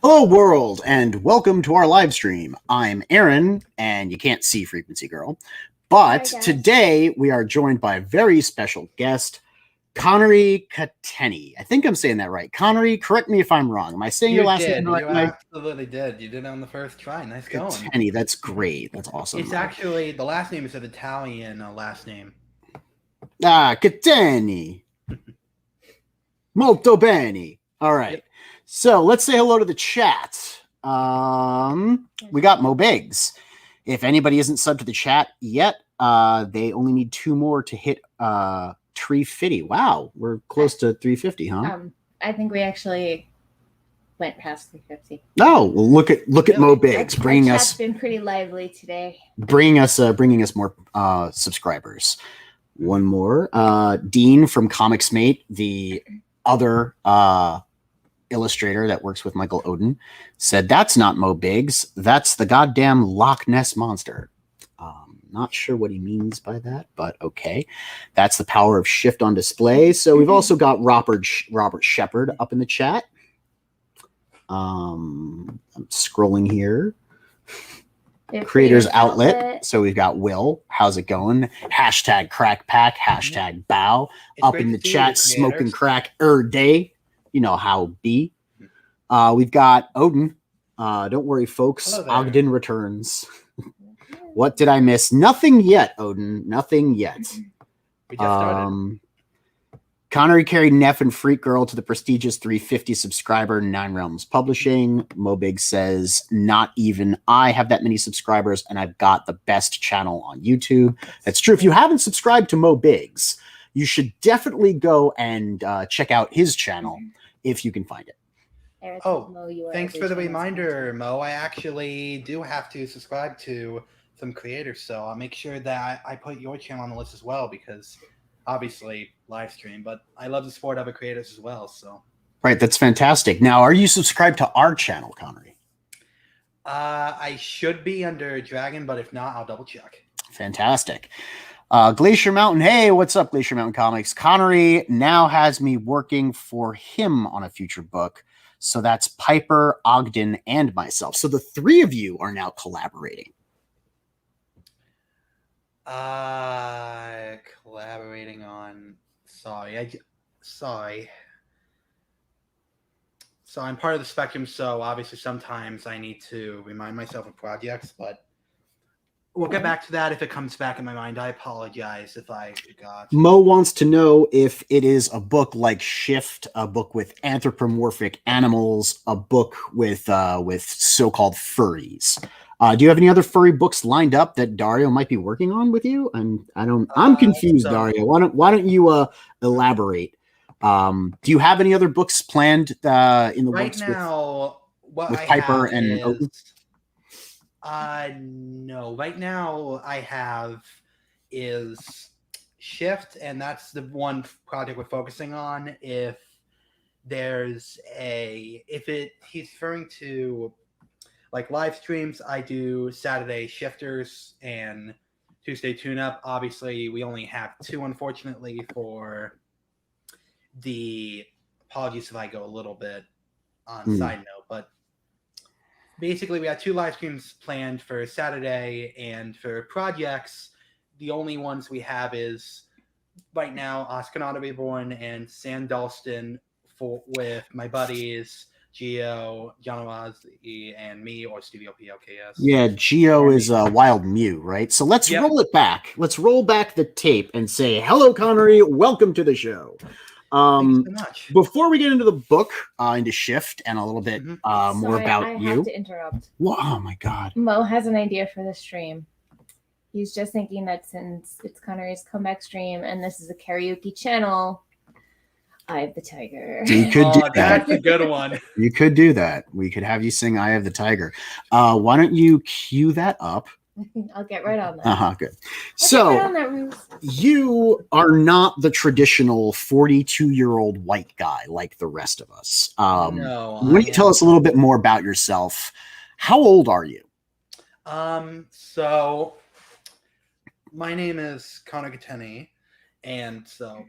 Hello world, and welcome to our live stream. I'm Aaron, and you can't see Frequency Girl, but today we are joined by a very special guest, Connery Cateni. I think I'm saying that right. Connery, correct me if I'm wrong. Am I saying your last name right? You absolutely did. You did it on the first try. Nice going. Cateni, that's great. That's awesome. It's actually, the last name is an Italian last name. Cateni. Molto bene. All right. Yep. So let's say hello to the chat. We got Mo Biggs. If anybody isn't subbed to the chat yet, they only need 2 more to hit 350. Wow, we're close to 350, huh? I think we actually went past 350. No, well, look at Mo Biggs bringing us. Chat's been pretty lively today. Bringing us more subscribers. One more, Dean from Comics Mate, the other illustrator that works with Michael Odin, said that's not Mo Biggs, that's the goddamn Loch Ness monster. Not sure what he means by that, but okay. That's the power of Shyft on display. So we've also got Robert Shepard up in the chat. I'm scrolling here. Creators Outlet. So we've got Will. How's it going? Hashtag crack pack. Hashtag bow. It's up in the chat, smoking crack day. You know how it be. We've got Odin. Don't worry, folks. Ogden returns. What did I miss? Nothing yet, Odin. Nothing yet. We just started. Connery carried Neff and Freq Girl to the prestigious 350 subscriber 9 Realms Publishing. Mobig says, not even I have that many subscribers, and I've got the best channel on YouTube. That's true. If you haven't subscribed to Mo Biggs, you should definitely go and check out his channel if you can find it. Thanks for the reminder, Mo. I actually do have to subscribe to some creators, so I'll make sure that I put your channel on the list as well, because obviously live stream, but I love to support other creators as well. So right, that's fantastic. Now, are you subscribed to our channel, Connery? I should be under Dragon, but if not, I'll double check. Fantastic. Glacier Mountain. Hey, what's up, Glacier Mountain Comics? Connery now has me working for him on a future book. So that's Piper, Ogden, and myself. So the 3 of you are now collaborating. Collaborating on. Sorry. So I'm part of the spectrum. So obviously sometimes I need to remind myself of projects, but we'll get back to that if it comes back in my mind. I apologize if I forgot. Mo wants to know if it is a book like Shyft, a book with anthropomorphic animals, a book with so-called furries. Do you have any other furry books lined up that Dario might be working on with you? And I'm confused, Dario. Why don't you elaborate? Do you have any other books planned in the works now, with Piper and Odin? No. Right now, I have is Shyft, and that's the one project we're focusing on. If he's referring to like live streams, I do Saturday shifters and Tuesday tune-up. Obviously, we only have 2, unfortunately, for the apologies if I go a little bit on side note, but basically we have 2 live streams planned for Saturday, and for projects, the only ones we have is right now Oskanata Reborn and Sam Dalston with my buddies Geo, John Ozzy, and me, or Studio PLKS. Yeah, Geo is Wild Mew, right? So let's roll it back. Let's roll back the tape and say, hello, Connery. Welcome to the show. Thanks so much. Before we get into the book, into Shyft, and a little bit more about you. I have to interrupt. Well, oh, my God. Mo has an idea for the stream. He's just thinking that since it's Connery's comeback stream and this is a karaoke channel, Eye of the Tiger. You could do that. That's a good one. You could do that. We could have you sing "Eye of the Tiger." Why don't you cue that up? I'll get right on that. Good. I'll So get right on that, Rose. you are not the traditional 42-year-old white guy like the rest of us. No, Why don't you tell us a little bit more about yourself? How old are you? So my name is Connery Cateni, and so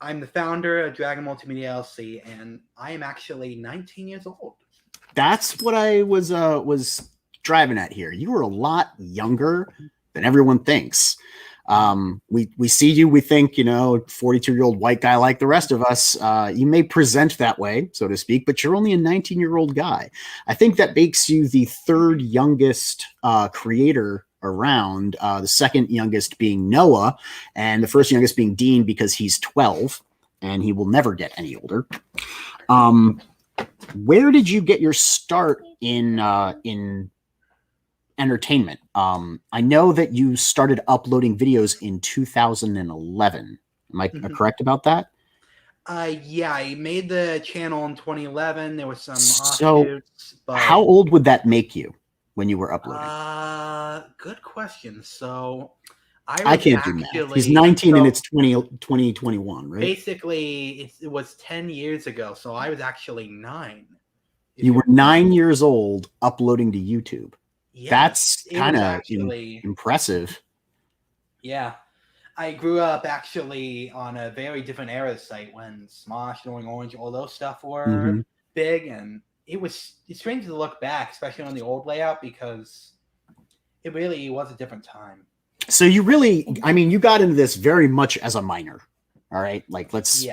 I'm the founder of Dragon Multimedia LLC, and I am actually 19 years old. That's what I was driving at here. You were a lot younger than everyone thinks. We see you, we think, 42-year-old white guy like the rest of us. You may present that way, so to speak, but you're only a 19-year-old guy. I think that makes you the third youngest creator around, the second youngest being Noah, and the first youngest being Dean because he's 12 and he will never get any older. Where did you get your start in entertainment? I know that you started uploading videos in 2011. Am I correct about that? Yeah, I made the channel in 2011. There was some So offshoots, but how old would that make you when you were uploading? Good question. So I can't do math. He's 19 and it's 2021, right? Basically, it was 10 years ago, so I was actually 9. You were 9 years old uploading to YouTube. Yes, That's it was kind of actually impressive. Yeah. I grew up actually on a very different era site when Smosh, Going Orange, all those stuff were big, and it's strange to look back, especially on the old layout, because it really was a different time. So you really, you got into this very much as a minor. All right, like let's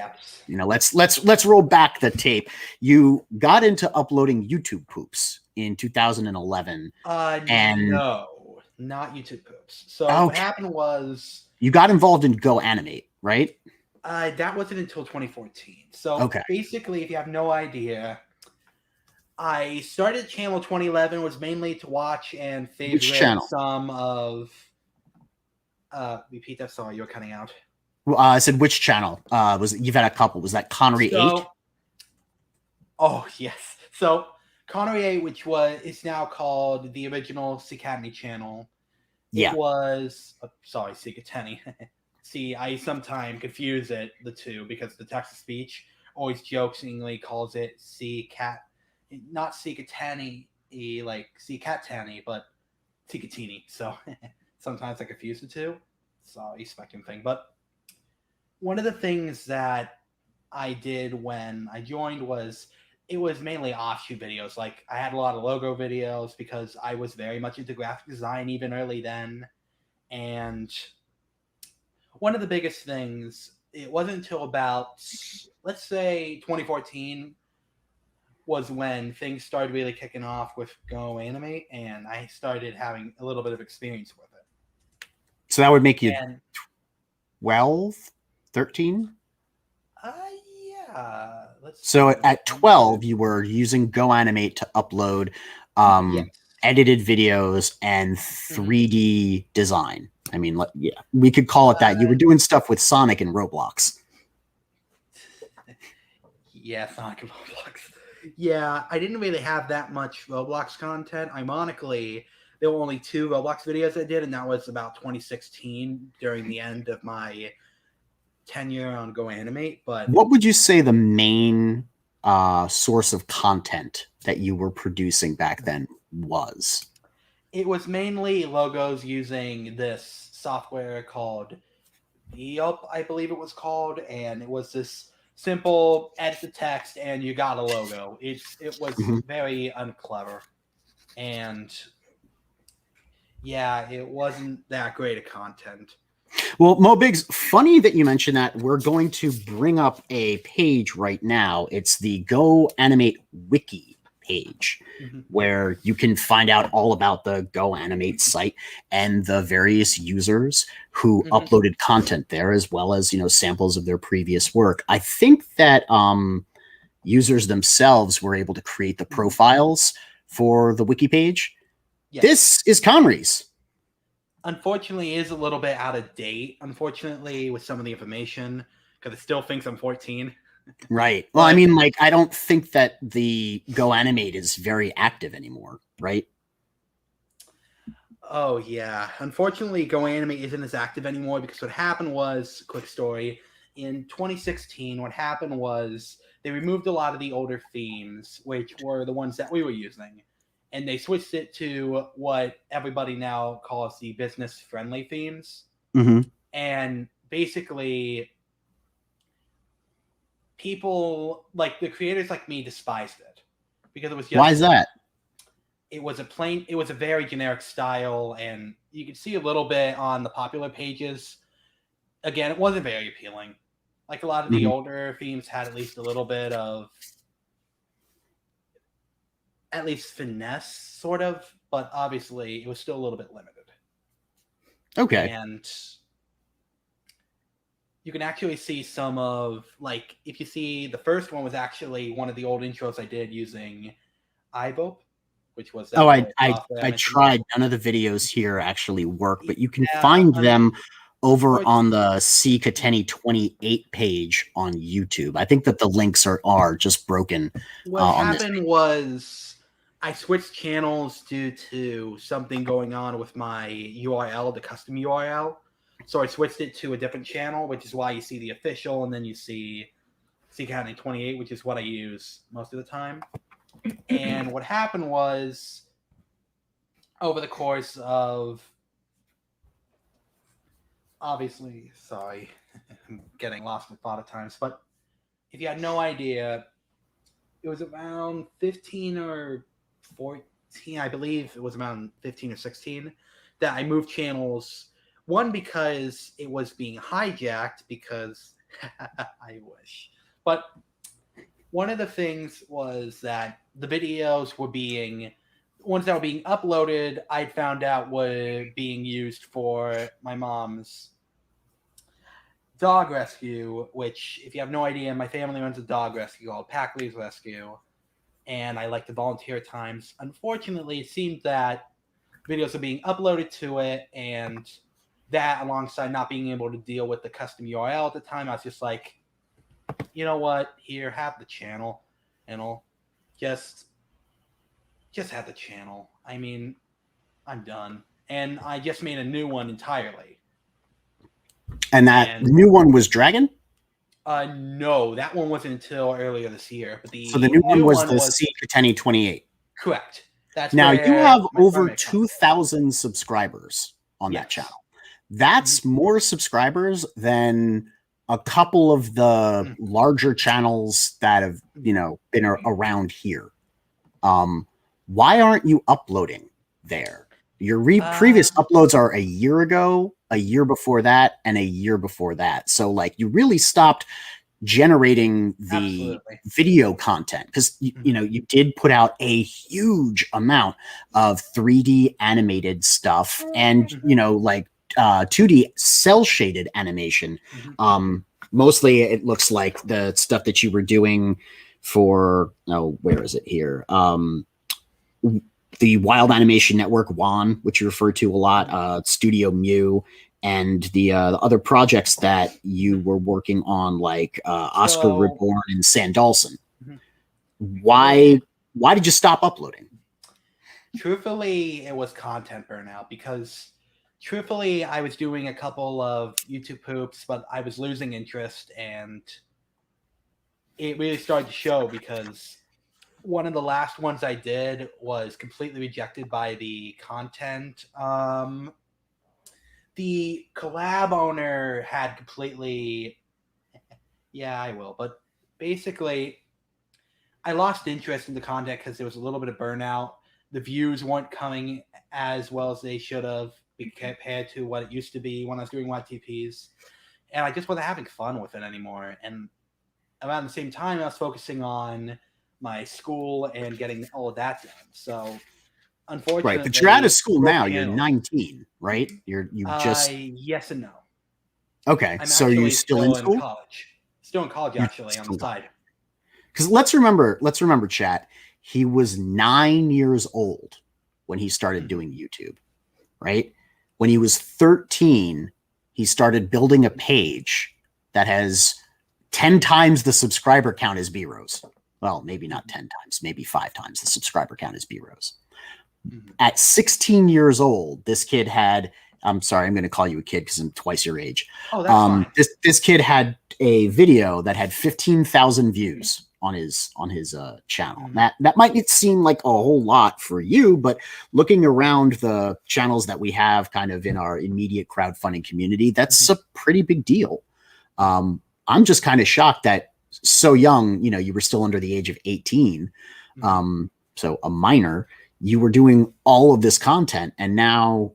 roll back the tape. You got into uploading YouTube poops in 2011. And no, not YouTube poops. So what happened was you got involved in Go Animate, right? That wasn't until 2014. So basically, if you have no idea, I started channel 2011 was mainly to watch and favorite some of. Repeat that. Sorry, you're cutting out. I said which channel? You've had a couple? Was that Connery 8? Oh yes. So Connery 8, which is now called the original Cateni channel. Yeah. It was sorry, Cateni. See, I sometimes confuse the two because the text to speech always jokingly calls it not Cateni, like Cateni, but Cateni. So sometimes I confuse the two. Sorry, spectrum thing. But one of the things that I did when I joined it was mainly offshoot videos. Like I had a lot of logo videos because I was very much into graphic design even early then. And one of the biggest things, it wasn't until about, let's say 2014 was when things started really kicking off with Go Animate, and I started having a little bit of experience with it. So that would make you 12, 13? Yeah. So at 12, you were using Go Animate to upload edited videos and 3D design. We could call it that. You were doing stuff with Sonic and Roblox. Yeah, Sonic and Roblox. Yeah, I didn't really have that much Roblox content. Ironically, there were only 2 Roblox videos I did, and that was about 2016 during the end of my tenure on Go Animate. But what would you say the main source of content that you were producing back then was? It was mainly logos using this software called Yup, I believe it was called, and it was this simple edit the text and you got a logo. It was very unclever, and yeah, it wasn't that great of content. Well, Mo Biggs, funny that you mentioned that. We're going to bring up a page right now. It's the Go Animate Wiki page, where you can find out all about the Go Animate site and the various users who uploaded content there, as well as, samples of their previous work. I think that users themselves were able to create the profiles for the wiki page. Yes. This is Connery's. Unfortunately, it is a little bit out of date, unfortunately, with some of the information, because it still thinks I'm 14. Right. Well, I But- mean, like, I don't think that the Go Animate is very active anymore, right? Oh yeah. Unfortunately, Go Anime isn't as active anymore because what happened was, quick story, in 2016, what happened was they removed a lot of the older themes, which were the ones that we were using, and they switched it to what everybody now calls the business friendly themes. Mm-hmm. And basically people like the creators like me despised it because it was just Why is that? it was a very generic style, and you could see a little bit on the popular pages. Again, it wasn't very appealing. Like a lot of the Mhm. older themes had at least a little bit of at least finesse, sort of, but obviously it was still a little bit limited. Okay. And you can actually see some of, like, if you see the first one was actually one of the old intros I did using iVope, which was that Oh, little I software I mentioned. tried. None of the videos here actually work, but you can Yeah, find them over unfortunately- on the C Cateni 28 page on YouTube. I think that the links are just broken. What on this happened was I switched channels due to something going on with my URL, the custom URL. So I switched it to a different channel, which is why you see the official, and then you see County 28, which is what I use most of the time. And what happened was, over the course of, obviously, sorry, I'm getting lost in thought at times, but if you had no idea, it was around 15 or 14, I believe it was around 15 or 16, that I moved channels. One, because it was being hijacked, because I wish. But one of the things was that the videos were being, ones that were being uploaded, I found out were being used for my mom's dog rescue, which, if you have no idea, my family runs a dog rescue called Packley's Rescue, and I like to volunteer at times. Unfortunately, it seemed that videos are being uploaded to it, and that, alongside not being able to deal with the custom URL at the time, I was just like, you know what? Here, have the channel, and I'll just have the channel. I mean, I'm done, and I just made a new one entirely. And that And- new one was Dragon? No, that one wasn't until earlier this year. But So the new one was the C Cateni 28. Correct. That's Now where you have my over primary content- 2,000 subscribers on that Yes. channel. That's more subscribers than a couple of the larger channels that have, been around here. Why aren't you uploading there? Your previous uploads are a year ago, a year before that, and a year before that. So, like, you really stopped generating the Absolutely. video content because you did put out a huge amount of 3D animated stuff and 2D cell shaded animation. Mostly it looks like the stuff that you were doing for where is it here? The Wild Animation Network, WAN, which you refer to a lot, Studio Mew, and the other projects that you were working on, like Oscar Reborn and Sandalson. Why did you stop uploading? Truthfully, it was content burnout because, truthfully, I was doing a couple of YouTube poops, but I was losing interest, and it really started to show because one of the last ones I did was completely rejected by the content. The collab owner had completely, yeah, I will, but basically, I lost interest in the content because there was a little bit of burnout. The views weren't coming as well as they should have compared to what it used to be when I was doing YTPs. And I just wasn't having fun with it anymore. And around the same time, I was focusing on my school and getting all of that done. So, unfortunately, right, but you're out of school now. channels. You're 19, right? You just yes and no. okay. I'm So you're actually still in school? college. Still in college, actually, on the side. Because let's remember, chat. He was 9 years old when he started doing YouTube, right? When he was 13, he started building a page that has 10 times the subscriber count as B-Rose. Well, maybe not 10 times, maybe 5 times the subscriber count as B-Rose. Mm-hmm. At 16 years old, this kid had, I'm sorry, I'm going to call you a kid because I'm twice your age. Oh, that's fine. This kid had a video that had 15,000 views on his channel. Mm-hmm. That might seem like a whole lot for you, but looking around the channels that we have kind of in our immediate crowdfunding community, that's a pretty big deal. I'm just kind of shocked that so young, you were still under the age of 18. So a minor, you were doing all of this content and now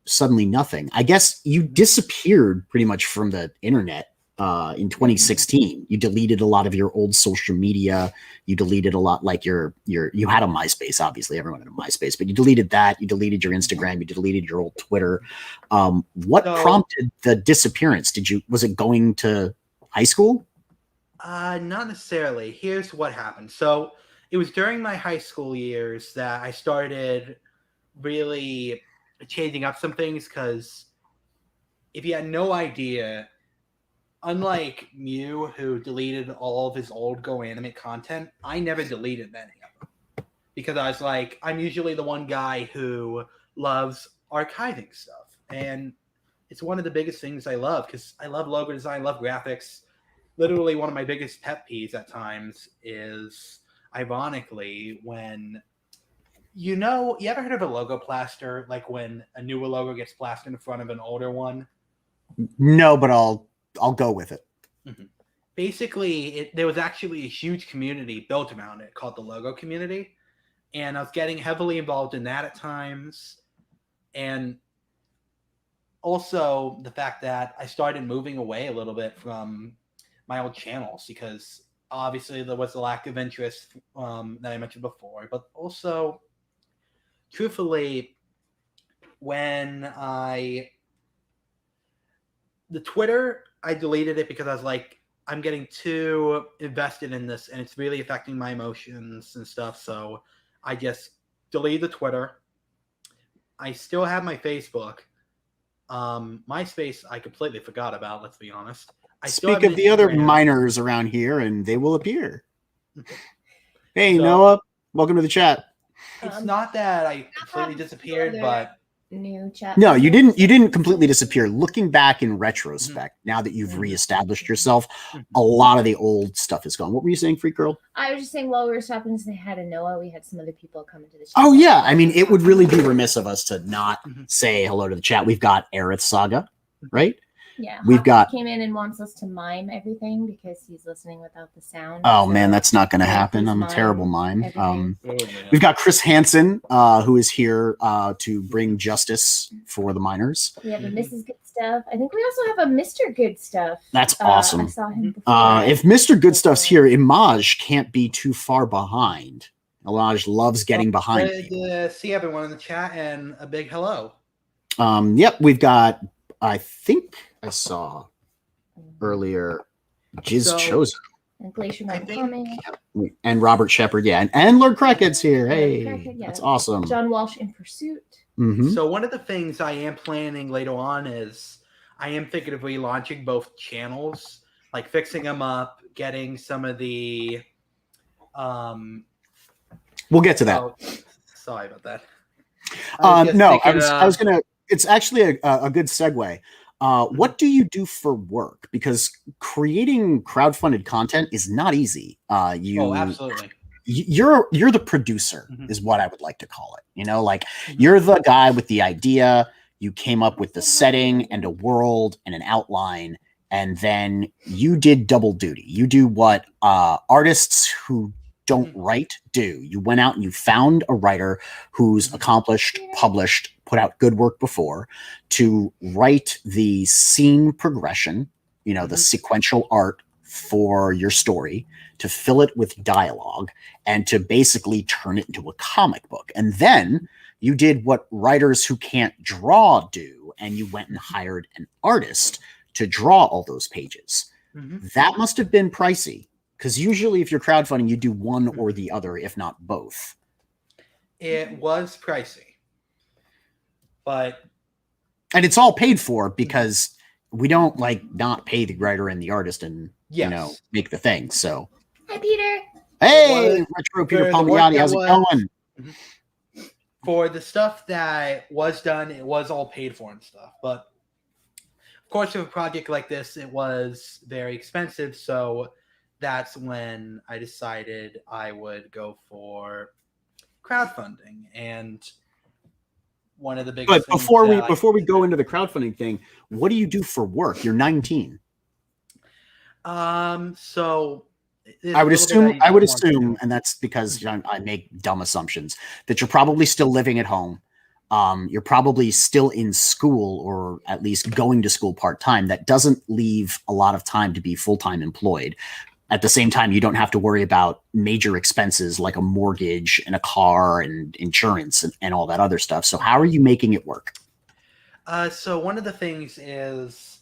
suddenly nothing. I guess you disappeared pretty much from the internet in 2016. You deleted a lot of your old social media. You deleted a lot, like you had a MySpace, obviously everyone had a MySpace, but you deleted that. You deleted your Instagram. You deleted your old Twitter. What prompted the disappearance? Was it going to high school? Not necessarily. Here's what happened. So it was during my high school years that I started really changing up some things, because if you had no idea, unlike Mew, who deleted all of his old Go Anime content, I never deleted any of them. Because I was like, I'm usually the one guy who loves archiving stuff. And it's one of the biggest things I love, because I love logo design, I love graphics. Literally one of my biggest pet peeves at times is, ironically, when you ever heard of a logo plaster, like when a newer logo gets plastered in front of an older one? No, but I'll go with it. Mm-hmm. Basically, there was actually a huge community built around it called the logo community, and I was getting heavily involved in that at times. And also the fact that I started moving away a little bit from my old channels, because obviously there was a lack of interest that I mentioned before, but also, truthfully, the Twitter, I deleted it because I was like, I'm getting too invested in this and it's really affecting my emotions and stuff. So I just deleted the Twitter. I still have my Facebook. MySpace, I completely forgot about, let's be honest. Speak of the other minors around here and they will appear. Hey, Noah, welcome to the chat. It's not that I completely disappeared, but new chat. No, you didn't completely disappear. Looking back in retrospect, now that you've reestablished yourself, a lot of the old stuff is gone. What were you saying, Freq Girl? I was just saying, while we were stopping to say hi to Noah, we had some other people come into the chat. Oh yeah, I mean, it would really be remiss of us to not say hello to the chat. We've got Aerith Saga, right? Yeah, we've got came in and wants us to mime everything because he's listening without the sound. Oh man, that's not going to happen. I'm a terrible mime. We've got Chris Hansen, who is here to bring justice for the miners. We have a Mrs. Good Stuff. I think we also have a Mr. Good Stuff. That's awesome. I saw him before. If Mr. Good Stuff's here, Imaj can't be too far behind. Imaj loves getting behind. See everyone in the chat and a big hello. Yep, we've got. I think I saw earlier Jizz Chosen. And Glacier Man coming. And Robert Shepard, yeah. And Lord Crackhead's here. Hey, Crackhead, yeah. That's awesome. John Walsh in Pursuit. So one of the things I am planning later on is I am thinking of relaunching both channels, like fixing them up, getting some of the... We'll get to that. Oh, sorry about that. I was going to... It's actually a good segue. What do you do for work? Because creating crowdfunded content is not easy. Absolutely. You're the producer, is what I would like to call it. You're the guy with the idea. You came up with the setting and a world and an outline, and then you did double duty. You do what artists who don't write do. You went out and you found a writer who's accomplished, published, put out good work before, to write the scene progression, the sequential art for your story, to fill it with dialogue, and to basically turn it into a comic book. And then you did what writers who can't draw do, and you went and hired an artist to draw all those pages. That must have been pricey, because usually if you're crowdfunding, you do one or the other, if not both. It was pricey. And it's all paid for because we don't like not pay the writer and the artist and Yes. make the thing. So Hi, Peter. hey, What- Retro Peter for the work Palmiotti, that how's it was- going? For the stuff that was done, it was all paid for and stuff. But of course, with a project like this, it was very expensive. So that's when I decided I would go for crowdfunding. And one of the biggest But before we go into the crowdfunding thing, what do you do for work? You're 19. So I would assume, and that's because I make dumb assumptions, that you're probably still living at home. You're probably still in school, or at least going to school part-time. That doesn't leave a lot of time to be full-time employed. At the same time, you don't have to worry about major expenses like a mortgage and a car and insurance and all that other stuff. So how are you making it work? So one of the things is,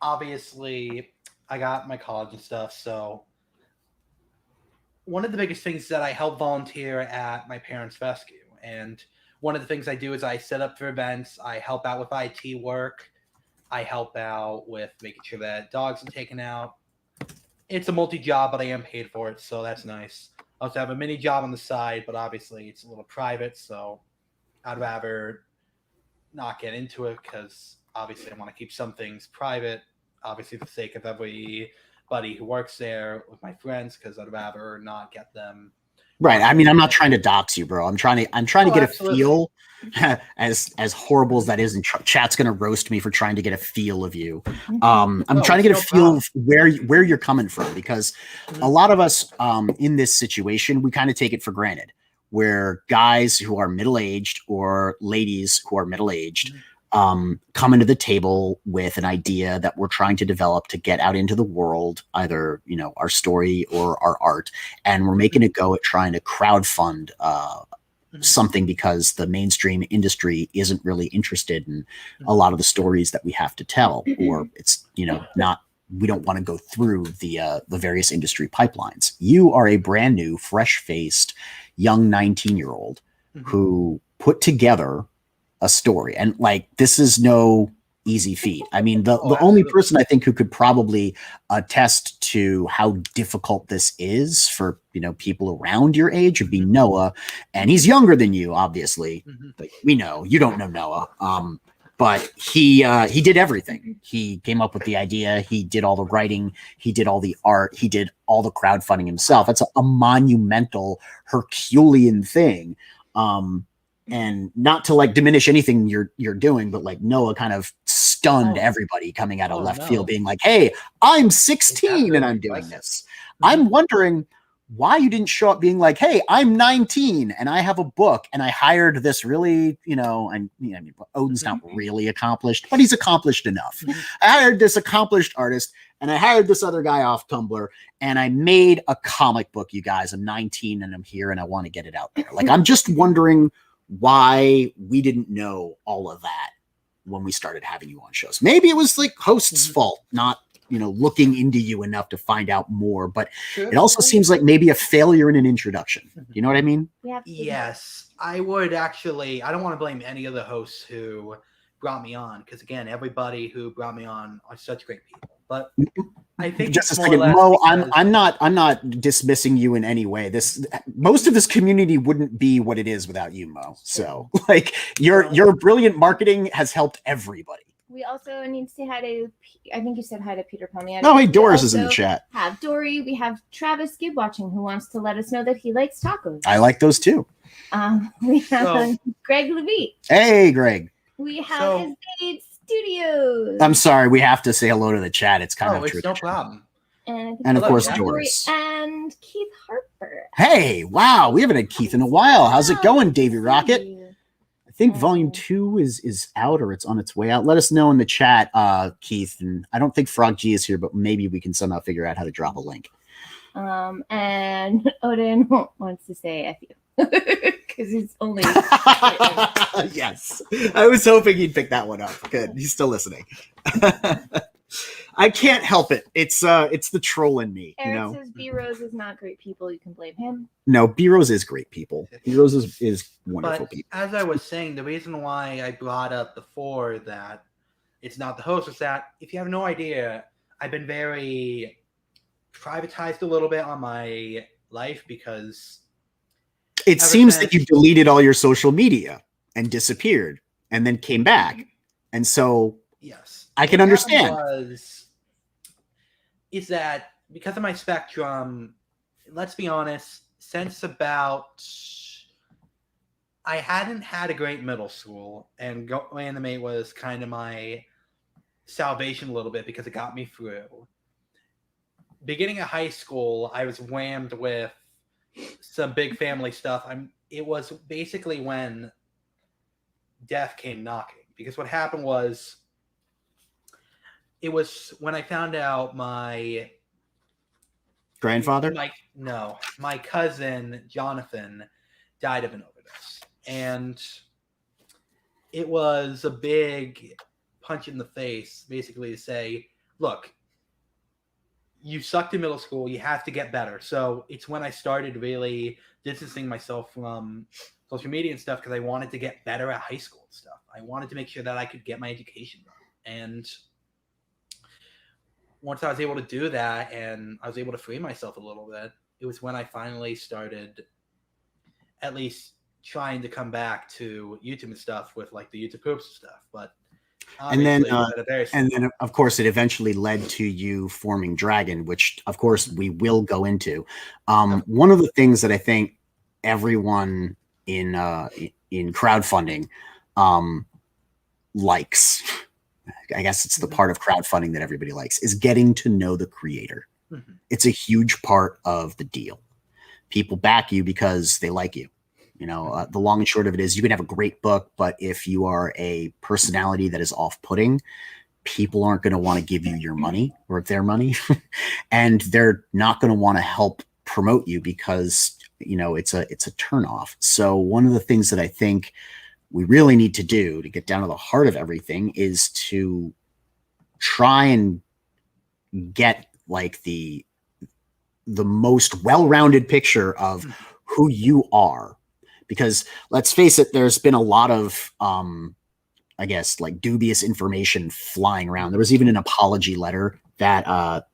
obviously, I got my college and stuff. So one of the biggest things is that I help volunteer at my parents' rescue. And one of the things I do is I set up for events. I help out with IT work. I help out with making sure that dogs are taken out. It's a multi-job, but I am paid for it, so that's nice. I also have a mini job on the side, but obviously it's a little private, so I'd rather not get into it because obviously I want to keep some things private, obviously for the sake of everybody who works there, with my friends, because I'd rather not get them. Right. I mean, I'm not trying to dox you, bro. I'm trying to get absolutely. a feel, as horrible as that is, and chat's gonna roast me for trying to get a feel of you. I'm trying to get a feel of where you're coming from, because a lot of us in this situation, we kind of take it for granted. Where guys who are middle-aged or ladies who are middle-aged come into the table with an idea that we're trying to develop to get out into the world, either our story or our art, and we're making a go at trying to crowdfund something because the mainstream industry isn't really interested in a lot of the stories that we have to tell, or it's not, we don't want to go through the various industry pipelines. You are a brand new, fresh-faced young 19-year-old who put together a story, and like, this is no easy feat. I mean, the only person I think who could probably attest to how difficult this is for people around your age would be Noah, and he's younger than you, obviously. But we know you don't know Noah, but he did everything. He came up with the idea, he did all the writing, he did all the art, he did all the crowdfunding himself. That's a monumental, Herculean thing. And not to like diminish anything you're doing, but like Noah kind of stunned everybody coming out of left field, being like, "Hey, I'm 16 and I'm doing this." I'm wondering why you didn't show up being like, "Hey, I'm 19 and I have a book and I hired this really, Odin's not really accomplished, but he's accomplished enough. I hired this accomplished artist and I hired this other guy off Tumblr and I made a comic book, you guys. I'm 19 and I'm here and I want to get it out there." Like, I'm just wondering why we didn't know all of that when we started having you on shows. Maybe it was like host's fault, not looking into you enough to find out more, but it also seems like maybe a failure in an introduction. You know what I mean? Yes, I would actually. I don't want to blame any of the hosts who brought me on, because again, everybody who brought me on are such great people. But I think just a second, Mo, I'm not dismissing you in any way. Most of this community wouldn't be what it is without you, Mo. So like, your brilliant marketing has helped everybody. We also need to say hi to, I think you said hi to Peter Palmiotti. No, hey, Doris is in the chat. Have Dory. We have Travis Gibb watching, who wants to let us know that he likes tacos. I like those too. We have Greg Levite. Hey, Greg. We have Estate Studios. I'm sorry, we have to say hello to the chat. It's kind of it's tradition. no problem. And of course, Doris. And Keith Harper. Hey, wow, we haven't had Keith in a while. How's it going, Davey Rocket? I think volume 2 is out, or it's on its way out. Let us know in the chat, Keith. And I don't think Frog G is here, but maybe we can somehow figure out how to drop a link. And Odin wants to say F you. Because he's only yes, I was hoping he'd pick that one up. Good, he's still listening. I can't help it. It's the troll in me. Eric says B Rose is not great people. You can blame him. No, B Rose is great people. B Rose is wonderful people. As I was saying, the reason why I brought up before that It's not the host. It's that if you have no idea, I've been very privatized a little bit on my life because it ever seems that since- you deleted all your social media and disappeared and then came back. And so yes, I can what happened understand. Is that because of my spectrum, let's be honest, since about I hadn't had a great middle school, and Go Animate was kind of my salvation a little bit because it got me through. Beginning of high school, I was whammed with some big family stuff. It was basically when death came knocking, because what happened was it was when I found out my Grandfather? my cousin Jonathan died of an overdose, and it was a big punch in the face, basically, to say, look, you sucked in middle school, you have to get better. So it's when I started really distancing myself from social media and stuff, because I wanted to get better at high school and stuff. I wanted to make sure that I could get my education done. And once I was able to do that and I was able to free myself a little bit, it was when I finally started at least trying to come back to YouTube and stuff with like the YouTube poops and stuff. But And then, and then, of course, it eventually led to you forming Dragon, which, of course, we will go into. One of the things that I think everyone in crowdfunding likes, I guess it's the part of crowdfunding that everybody likes, is getting to know the creator. Mm-hmm. It's a huge part of the deal. People back you because they like you. You know, the long and short of it is you can have a great book, but if you are a personality that is off-putting, people aren't going to want to give you your money or their money, and they're not going to want to help promote you because, you know, it's a turnoff. So one of the things that I think we really need to do to get down to the heart of everything is to try and get like the most well-rounded picture of who you are. Because let's face it, there's been a lot of, I guess, like dubious information flying around. There was even an apology letter that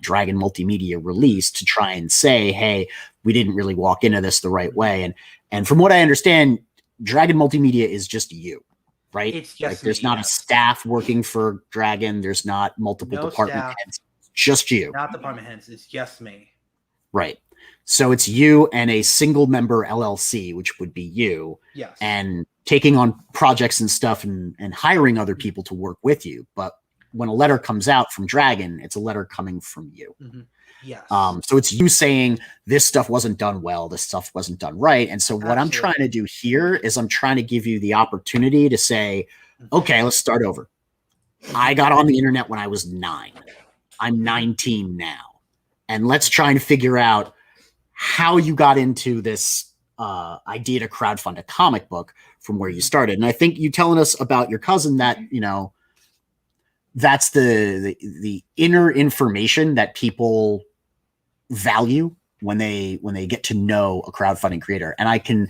Dragon Multimedia released to try and say, hey, we didn't really walk into this the right way. And from what I understand, Dragon Multimedia is just you, right? It's just like there's me, not yes. a staff working for Dragon. There's not multiple department heads. Just you. Not department heads. It's just me. Right. So it's you and a single member LLC, which would be you. Yes. And taking on projects and stuff and hiring other people to work with you. But when a letter comes out from Dragon, it's a letter coming from you. Mm-hmm. Yes. So it's you saying this stuff wasn't done well, this stuff wasn't done right. And so what I'm trying to do here is I'm trying to give you the opportunity to say, okay, let's start over. I got on the internet when I was 9. I'm 19 now. And let's try and figure out how you got into this idea to crowdfund a comic book from where you started. And I think you telling us about your cousin that, you know, that's the inner information that people value when they get to know a crowdfunding creator. And I can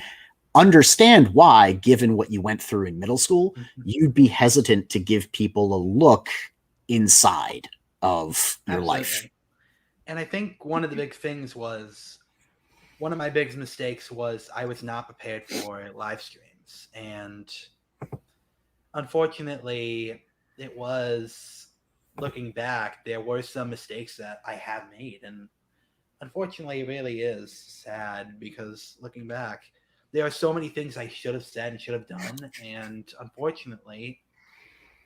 understand why, given what you went through in middle school, you'd be hesitant to give people a look inside of your life. And I think one of the big things was, one of my biggest mistakes was I was not prepared for live streams. And unfortunately, it was, looking back, there were some mistakes that I have made. And unfortunately, it really is sad because looking back, there are so many things I should have said and should have done. And unfortunately,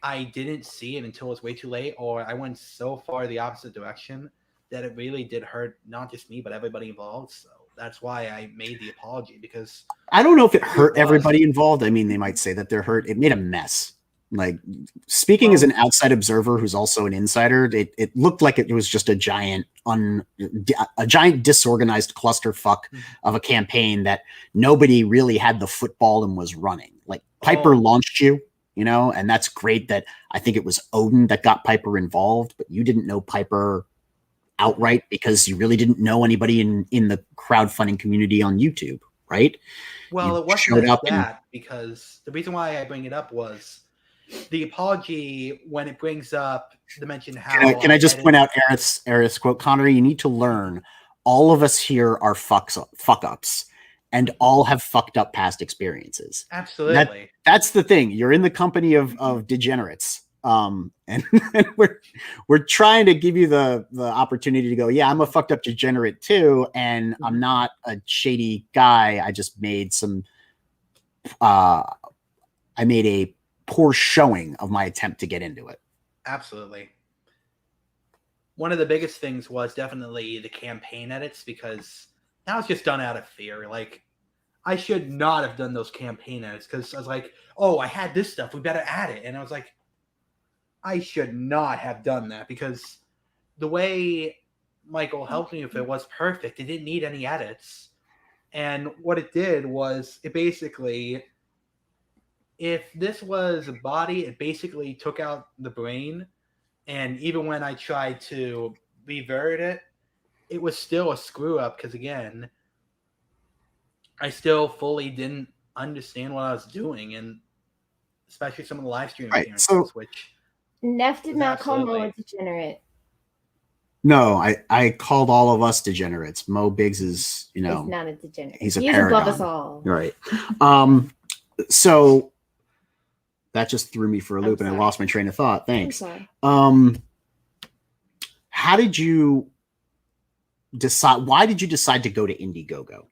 I didn't see it until it was way too late, or I went so far the opposite direction that it really did hurt not just me, but everybody involved. So that's why I made the apology, because I don't know if it hurt everybody involved. I mean, they might say that they're hurt. It made a mess. Like, speaking as an outside observer who's also an insider, it looked like it was just a giant disorganized clusterfuck of a campaign that nobody really had the football and was running. Like, Piper launched you, you know, and that's great. That I think it was Odin that got Piper involved, but you didn't know Piper outright because you really didn't know anybody in the crowdfunding community on YouTube, right? Well, it wasn't that, because the reason why I bring it up was the apology when it brings up the mention how Can I just point out Aerith's quote? Connery, you need to learn. All of us here are fuck ups, and all have fucked up past experiences. Absolutely. That's the thing. You're in the company of degenerates. And we're trying to give you the opportunity to go, yeah, I'm a fucked up degenerate too, and I'm not a shady guy. I just made I made a poor showing of my attempt to get into it. Absolutely. One of the biggest things was definitely the campaign edits, because that was just done out of fear. Like, I should not have done those campaign edits, because I was like, oh, I had this stuff, we better add it. And I was like, I should not have done that, because the way Michael helped me with it was perfect. It didn't need any edits. And what it did was, it basically, if this was a body, it basically took out the brain. And even when I tried to revert it, it was still a screw up, because again, I still fully didn't understand what I was doing, and especially some of the live stream appearances, which Neff did not call Mo absolutely a degenerate. No, I called all of us degenerates. Mo Biggs is, He's not a degenerate. he's a He's paragon. above us all. Right. So that just threw me for a loop, and I lost my train of thought. Thanks. How did you decide? Why did you decide to go to Indiegogo?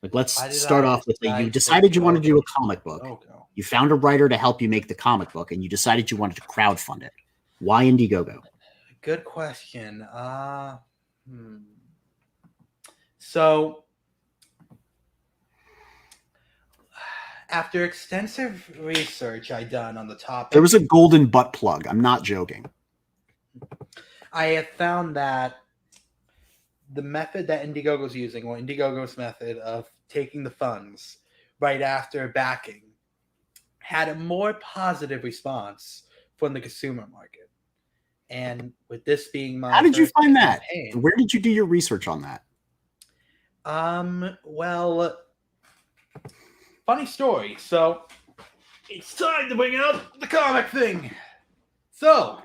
Like, let's start off with you decided you wanted to do a comic book. You found a writer to help you make the comic book, and you decided you wanted to crowdfund it. Why Indiegogo? Good question. So, after extensive research I done on the topic, there was a golden butt plug. I'm not joking. I have found that the method that Indiegogo's using, or Indiegogo's method of taking the funds right after backing, had a more positive response from the consumer market. And with this being my how did you find that? Campaign, where did you do your research on that? Well, funny story. So it's time to bring out the comic thing. So,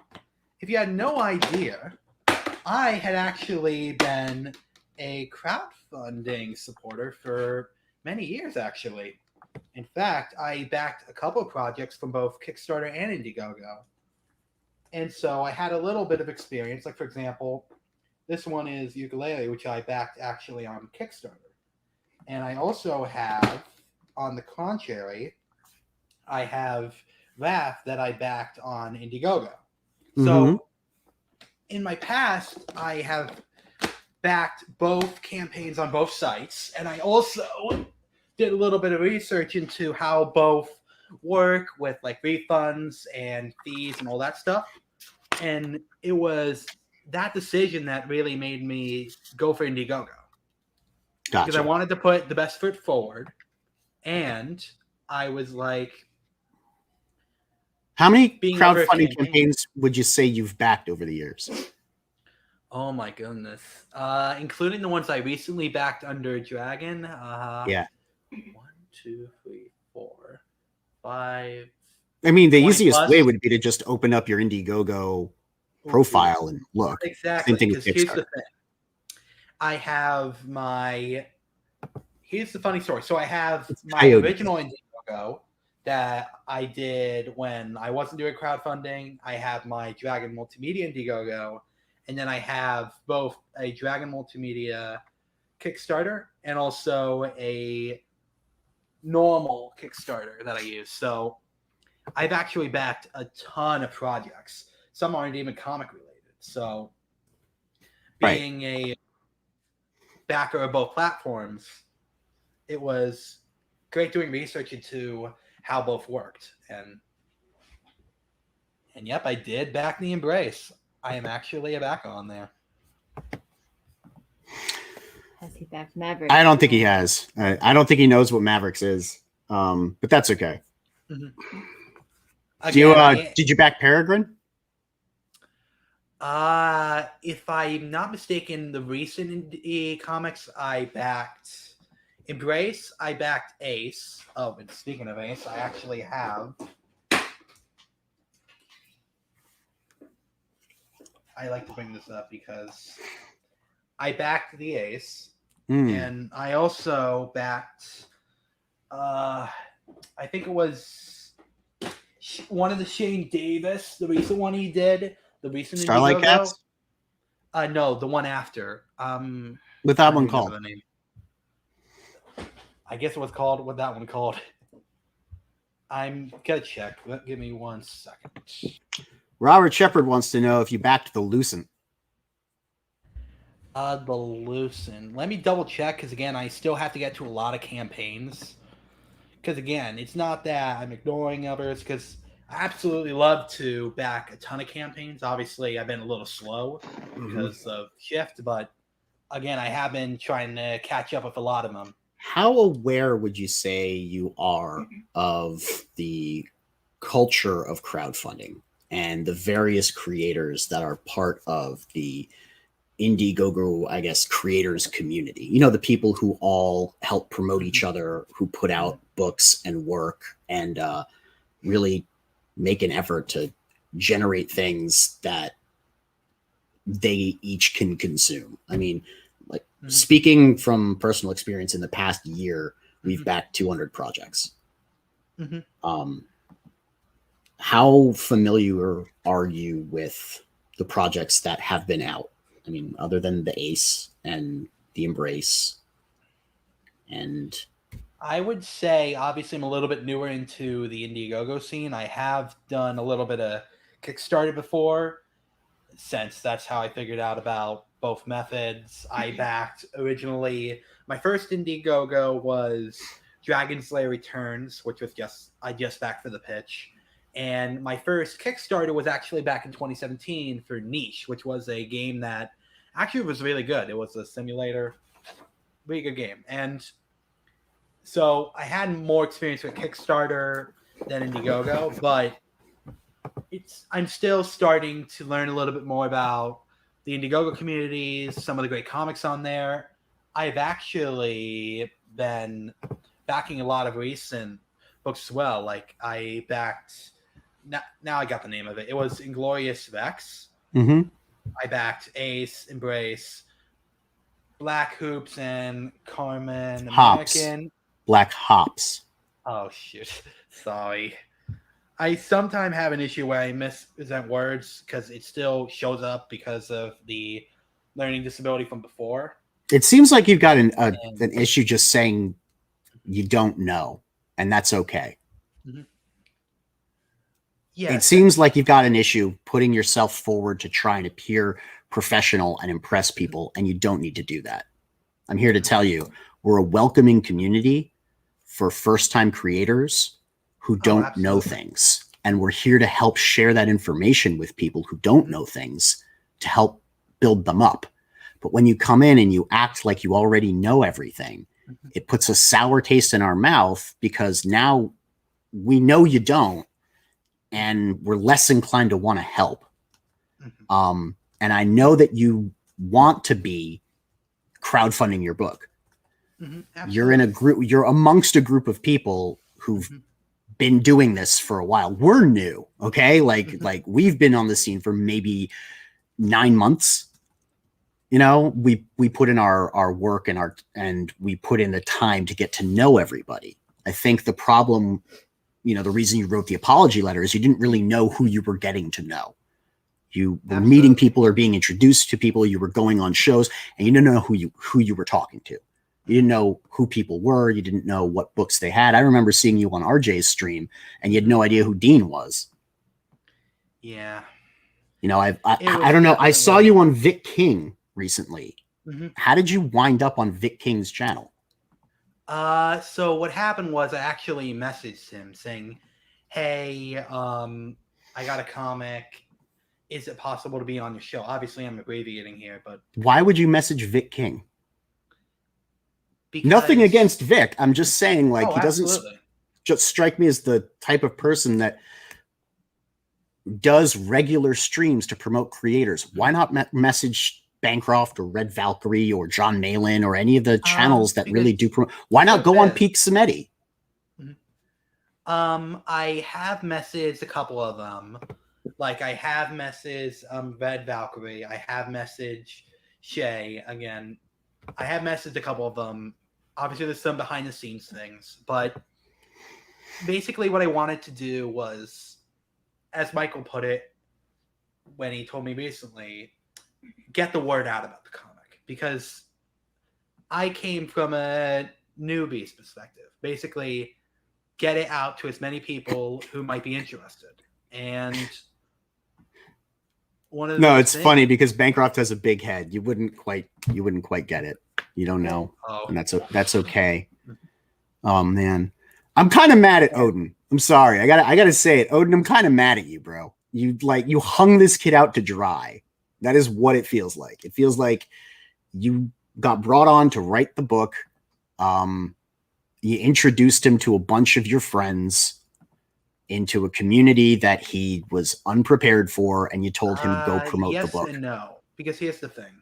if you had no idea, I had actually been a crowdfunding supporter for many years, actually. In fact, I backed a couple of projects from both Kickstarter and Indiegogo. And so I had a little bit of experience. Like, for example, this one is Ukulele, which I backed actually on Kickstarter. And I also have, on the contrary, I have Wrath that I backed on Indiegogo. So in my past, I have backed both campaigns on both sites. And I also did a little bit of research into how both work with like refunds and fees and all that stuff. And it was that decision that really made me go for Indiegogo. Gotcha. Because I wanted to put the best foot forward. And I was like, how many crowdfunding campaigns would you say you've backed over the years? Oh my goodness. Including the ones I recently backed under Dragon. Yeah. 1, 2, 3, 4, 5. I mean, the easiest way would be to just open up your Indiegogo profile and look. Exactly. Because here's the thing. I have my... Here's the funny story. So I have my original Indiegogo that I did when I wasn't doing crowdfunding. I have my Dragon Multimedia Indiegogo. And then I have both a Dragon Multimedia Kickstarter and also a normal Kickstarter that I use. So I've actually backed a ton of projects. Some aren't even comic related. So being a backer of both platforms, it was great doing research into how both worked. And yep, I did back the Embrace. I am actually a backer on there. Has he backed Mavericks? I don't think he has. I don't think he knows what Mavericks is. But that's okay. Again, did you back Peregrine? If I'm not mistaken, the recent indie comics I backed Embrace, I backed Ace. Oh, and speaking of Ace, I actually have I like to bring this up because I backed the Ace, Mm. and I also backed. I think it was one of the Shane Davis, the recent one he did, the recent Starlight Indiegogo. Cats? No, the one after. With that I don't one remember called? the name. I guess it was called what that one called. I'm gonna check. Give me 1 second. Robert Shepard wants to know if you backed the Lucent. The Lucent. Let me double check because again, I still have to get to a lot of campaigns. Because again, it's not that I'm ignoring others. Because I absolutely love to back a ton of campaigns. Obviously, I've been a little slow because of Shyft, but again, I have been trying to catch up with a lot of them. How aware would you say you are of the culture of crowdfunding and the various creators that are part of the Indiegogo, I guess, creators community? You know, the people who all help promote each other, who put out books and work and really make an effort to generate things that they each can consume. I mean, like speaking from personal experience in the past year, we've backed 200 projects. How familiar are you with the projects that have been out? I mean, other than the Ace and the Embrace, and I would say, obviously, I'm a little bit newer into the Indiegogo scene. I have done a little bit of Kickstarter before, since that's how I figured out about both methods. I backed originally, my first Indiegogo was Dragon Slayer Returns, which was I just backed for the pitch. And my first Kickstarter was actually back in 2017 for Niche, which was a game that actually was really good. It was a simulator, really good game. And so I had more experience with Kickstarter than Indiegogo, but I'm still starting to learn a little bit more about the Indiegogo communities, some of the great comics on there. I've actually been backing a lot of recent books as well. Like I backed, now I got the name of it. It was Inglorious Vex. I backed Ace, Embrace, Black Hoops, and Carmen Hops. American. Black Hops. Oh, shoot. Sorry. I sometimes have an issue where I mispresent words because it still shows up because of the learning disability from before. It seems like you've got an issue just saying you don't know, and that's okay. Yeah, it seems like you've got an issue putting yourself forward to try and appear professional and impress people, and you don't need to do that. I'm here to tell you, we're a welcoming community for first-time creators who don't know things. And we're here to help share that information with people who don't know things to help build them up. But when you come in and you act like you already know everything, it puts a sour taste in our mouth because now we know you don't, and we're less inclined to want to help. And I know that you want to be crowdfunding your book. You're in a group, you're amongst a group of people who've been doing this for a while. We're new, okay? Like we've been on the scene for maybe 9 months. You know, we put in our work and we put in the time to get to know everybody. I think the problem, you know, the reason you wrote the apology letter is you didn't really know who you were getting to know. You were meeting people or being introduced to people. You were going on shows, and you didn't know who you were talking to. You didn't know who people were. You didn't know what books they had. I remember seeing you on RJ's stream, and you had no idea who Dean was. Yeah. You know, I don't know. I saw you on Vic King recently. How did you wind up on Vic King's channel? So what happened was I actually messaged him saying, "Hey, I got a comic. Is it possible to be on your show?" Obviously, I'm abbreviating here, but why would you message Vic King? Because... Nothing against Vic. I'm just saying, like, he doesn't just strike me as the type of person that does regular streams to promote creators. Why not message Bancroft or Red Valkyrie or John Malin or any of the channels that really do promote? Why not go on Peak Samedi? I have messaged a couple of them, Like I have messaged Red Valkyrie, I have messaged Shay again. I have messaged a couple of them. Obviously, there's some behind the scenes things, but basically, what I wanted to do was, as Michael put it when he told me recently, get the word out about the comic because I came from a newbie's perspective. Basically, get it out to as many people who might be interested. And one of No, those it's things, funny because Bancroft has a big head. You wouldn't quite get it. You don't know, and that's okay. Oh man, I'm kind of mad at Odin. I'm sorry. I gotta say it, Odin. I'm kind of mad at you, bro. You hung this kid out to dry. That is what it feels like. It feels like you got brought on to write the book. You introduced him to a bunch of your friends into a community that he was unprepared for, and you told him to go promote the book. Yes and no, because here's the thing.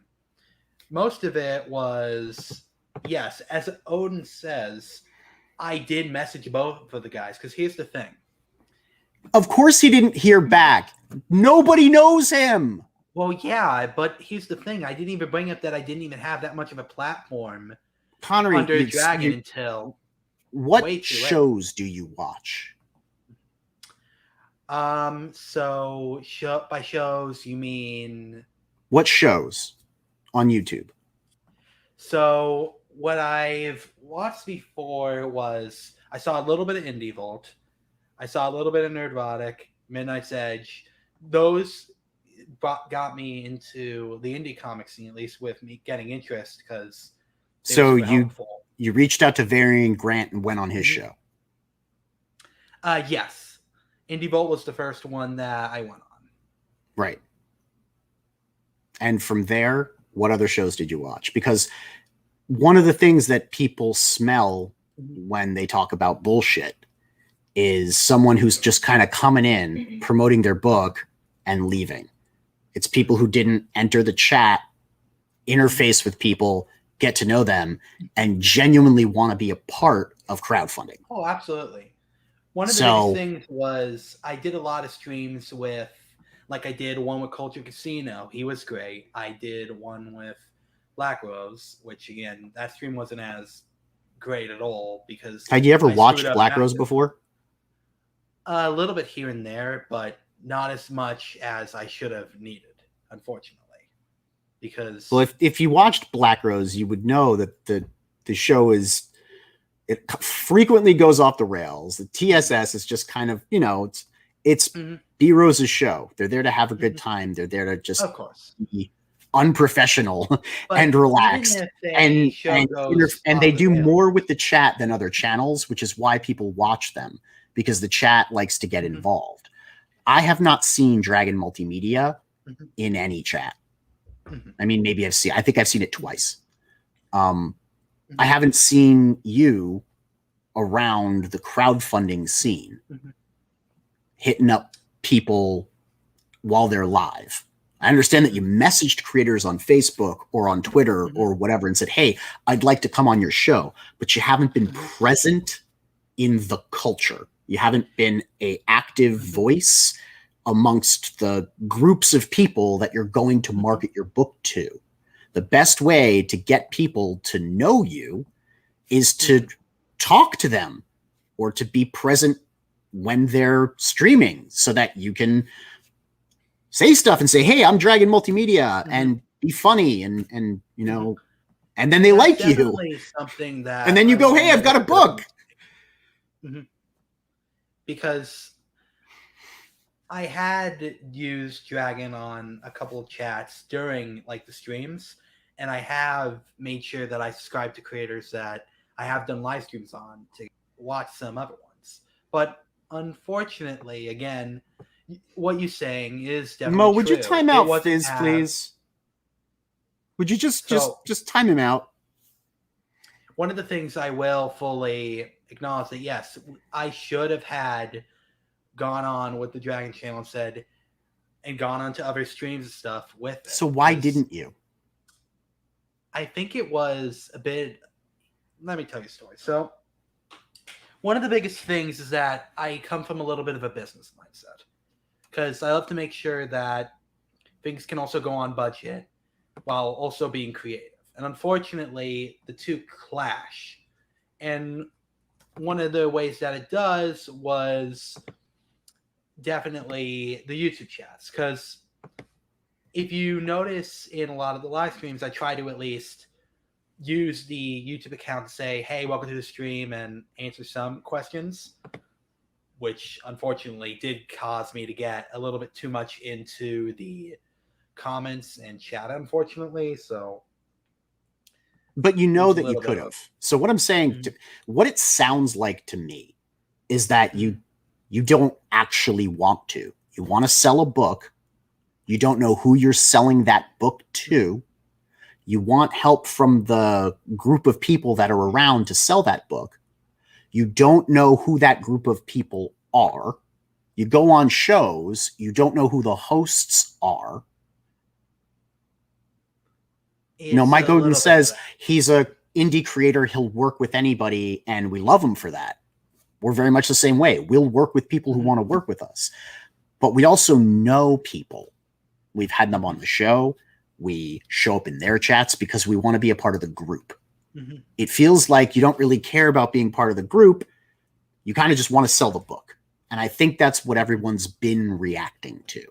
Most of it was, yes, as Odin says, I did message both of the guys, because here's the thing. Of course he didn't hear back. Nobody knows him. Well, yeah, but here's the thing. I didn't even bring up that I didn't even have that much of a platform Connery, under Dragon until what shows do you watch? So by shows you mean what shows on YouTube? So what I've watched before was I saw a little bit of Indie Vault, I saw a little bit of Nerdrotic, Midnight's Edge. Those got me into the indie comic scene, at least with me getting interest because. So you reached out to Varian Grant and went on his show. Yes. Indie Vault was the first one that I went on. Right. And from there, what other shows did you watch? Because one of the things that people smell when they talk about bullshit is someone who's just kind of coming in, promoting their book, and leaving. It's people who didn't enter the chat, interface with people, get to know them, and genuinely want to be a part of crowdfunding. Oh, absolutely. One of the biggest things was I did a lot of streams with, like I did one with Culture Casino. He was great. I did one with Black Rose, which again, that stream wasn't as great at all because. Had you ever watched Black Rose before? A little bit here and there, but not as much as I should have needed, unfortunately. Because if you watched Black Rose, you would know that the show is. It frequently goes off the rails. The TSS is just kind of, it's B Rose's show. They're there to have a good time. They're there to just be unprofessional and relaxed. And they do more with the chat than other channels, which is why people watch them, because the chat likes to get involved. I have not seen Dragon Multimedia in any chat. I mean, maybe I think I've seen it twice. I haven't seen you around the crowdfunding scene hitting up people while they're live. I understand that you messaged creators on Facebook or on Twitter or whatever and said, hey, I'd like to come on your show, but you haven't been present in the culture. You haven't been an active voice amongst the groups of people that you're going to market your book to. The best way to get people to know you is to talk to them or to be present when they're streaming so that you can say stuff and say, hey, I'm Dragon Multimedia and be funny and and then they like you. Something that and then you go, hey, I've got a book. Because I had used Dragon on a couple of chats during like the streams, and I have made sure that I subscribe to creators that I have done live streams on to watch some other ones. But unfortunately, again, what you're saying is definitely Mo, would true. you time out Fizz, please? Would you just time him out? One of the things I will fully acknowledge that, yes, I should have had gone on with the Dragon channel and gone on to other streams and stuff with it. So why didn't you? I think it was a bit. Let me tell you a story. So, one of the biggest things is that I come from a little bit of a business mindset. because I love to make sure that things can also go on budget while also being creative. And unfortunately, the two clash. And one of the ways that it does was definitely the YouTube chats. Because if you notice in a lot of the live streams, I try to at least use the YouTube account to say, hey, welcome to the stream, and answer some questions, which unfortunately did cause me to get a little bit too much into the comments and chat, unfortunately. So, but you it know was a that you little bit could of have. So what I'm saying, what it sounds like to me is that you don't actually want to. You want to sell a book. You don't know who you're selling that book to. You want help from the group of people that are around to sell that book. You don't know who that group of people are. You go on shows. You don't know who the hosts are. Mike Oden says he's a indie creator. He'll work with anybody, and we love him for that. We're very much the same way. We'll work with people who want to work with us. But we also know people. We've had them on the show. We show up in their chats because we want to be a part of the group. It feels like you don't really care about being part of the group. You kind of just want to sell the book. And I think that's what everyone's been reacting to.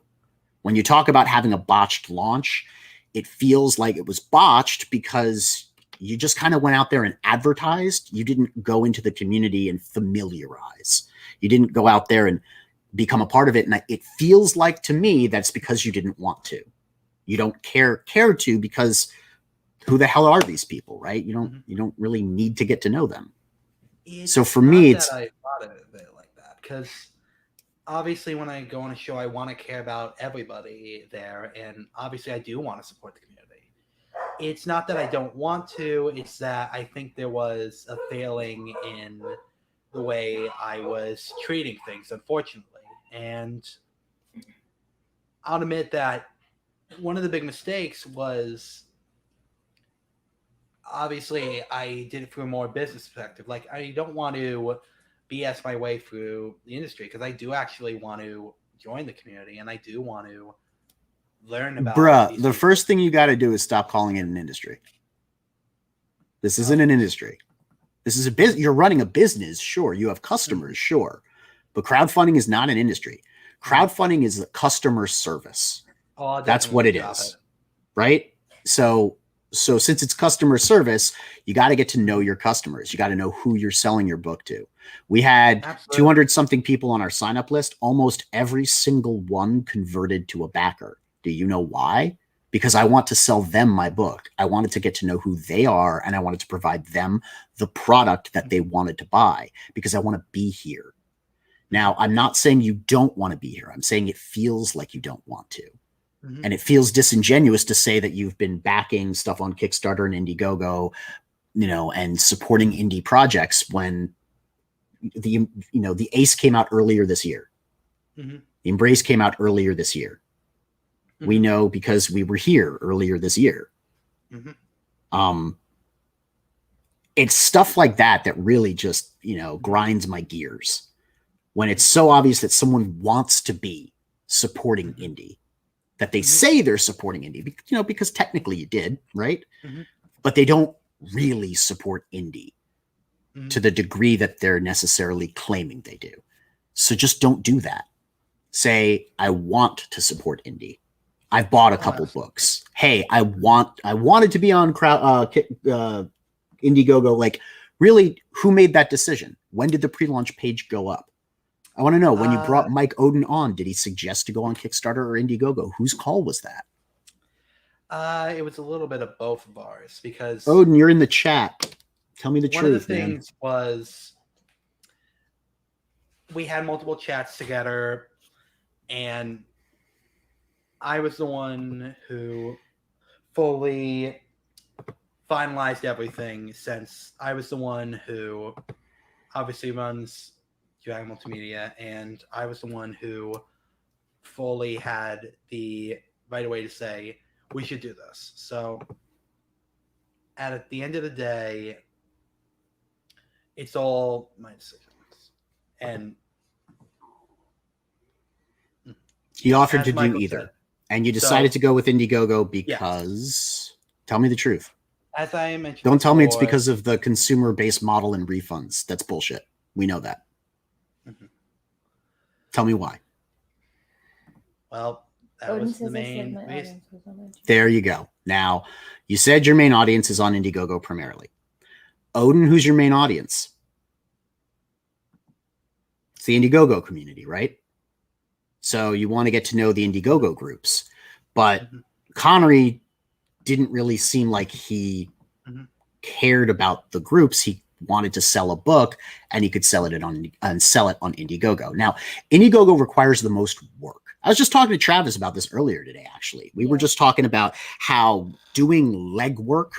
When you talk about having a botched launch, it feels like it was botched because you just kind of went out there and advertised. You didn't go into the community and familiarize. You didn't go out there and become a part of it. And it feels like to me that's because you didn't want to. You don't care to, because who the hell are these people, right? You don't really need to get to know them. So for me, it's I thought of it like that, because obviously when I go on a show, I want to care about everybody there, and obviously I do want to support the community. It's not that I don't want to, it's that I think there was a failing in the way I was treating things, unfortunately. And I'll admit that one of the big mistakes was, obviously I did it from a more business perspective. Like, I don't want to BS my way through the industry, because I do actually want to join the community, and I do want to learn about the first thing you got to do is stop calling it an industry. This isn't an industry. This is a business. You're running a business, sure. You have customers, sure. But crowdfunding is not an industry. Crowdfunding is a customer service. That's what it is. Right? So since it's customer service, you got to get to know your customers. You got to know who you're selling your book to. We had 200 something people on our sign up list. Almost every single one converted to a backer. Do you know why? Because I want to sell them my book. I wanted to get to know who they are, and I wanted to provide them the product that they wanted to buy, because I want to be here. Now, I'm not saying you don't want to be here. I'm saying it feels like you don't want to. And it feels disingenuous to say that you've been backing stuff on Kickstarter and Indiegogo, and supporting indie projects when the Ace came out earlier this year. The Embrace came out earlier this year. We know because we were here earlier this year. It's stuff like that that really just, grinds my gears, when it's so obvious that someone wants to be supporting indie, that they say they're supporting indie, because technically you did, right? But they don't really support indie to the degree that they're necessarily claiming they do. So just don't do that. Say, I want to support indie. I've bought a couple books. Hey, I wanted to be on Indiegogo. Like, really, who made that decision? When did the pre-launch page go up? I want to know, when you brought Mike Oden on, did he suggest to go on Kickstarter or Indiegogo? Whose call was that? It was a little bit of both of ours, because Oden, you're in the chat. Tell me the truth, one of the things was, we had multiple chats together, and I was the one who fully finalized everything, since I was the one who obviously runs Dragon Multimedia, and I was the one who fully had the right away to say, we should do this. So at the end of the day, it's all my decisions. And He offered As to do Michael either. said. And you decided So- to go with Indiegogo because tell me the truth. As I mentioned, Don't tell me it's before, because of the consumer-based model and refunds. That's bullshit. We know that. Mhm. Tell me why. Well, that Odin was the says I said main my reason. audience was on my channel. There you go. Now, you said your main audience is on Indiegogo primarily. Odin, who's your main audience? It's the Indiegogo community, right? So you want to get to know the Indiegogo groups. But Mhm. Connery didn't really seem like he Mhm. cared about the groups. He wanted to sell a book, and he could sell it on Indiegogo. Now, Indiegogo requires the most work. I was just talking to Travis about this earlier today, actually. We were just talking about how doing legwork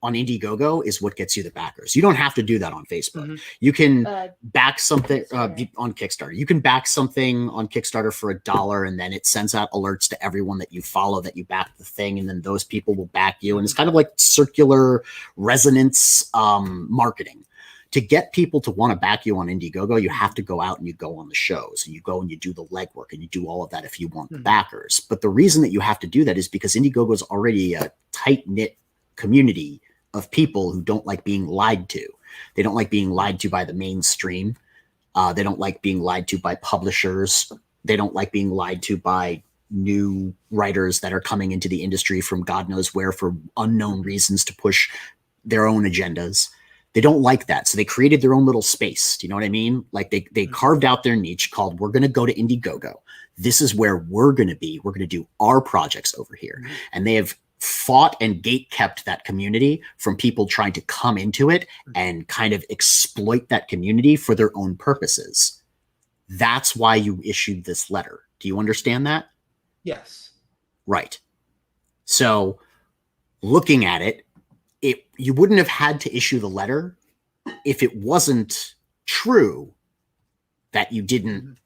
on Indiegogo is what gets you the backers. You don't have to do that on Facebook. Mhm. You can Uh, back something Kickstarter. on Kickstarter. You can back something on Kickstarter for $1, and then it sends out alerts to everyone that you follow that you back the thing, and then those people will back you. And it's kind of like circular resonance marketing. To get people to want to back you on Indiegogo, you have to go out and you go on the shows, and you go and you do the legwork, and you do all of that if you want the backers. But the reason that you have to do that is because Indiegogo is already a tight-knit community of people who don't like being lied to. They don't like being lied to by the mainstream. They don't like being lied to by publishers. They don't like being lied to by new writers that are coming into the industry from God knows where for unknown reasons to push their own agendas. They don't like that. So they created their own little space. Do you know what I mean? Like they carved out their niche called, we're going to go to Indiegogo. This is where we're going to be. We're going to do our projects over here. And they have fought and gate kept that community from people trying to come into it and kind of exploit that community for their own purposes. That's why you issued this letter. Do you understand that? Yes. Right. So looking at it, you wouldn't have had to issue the letter if it wasn't true that you didn't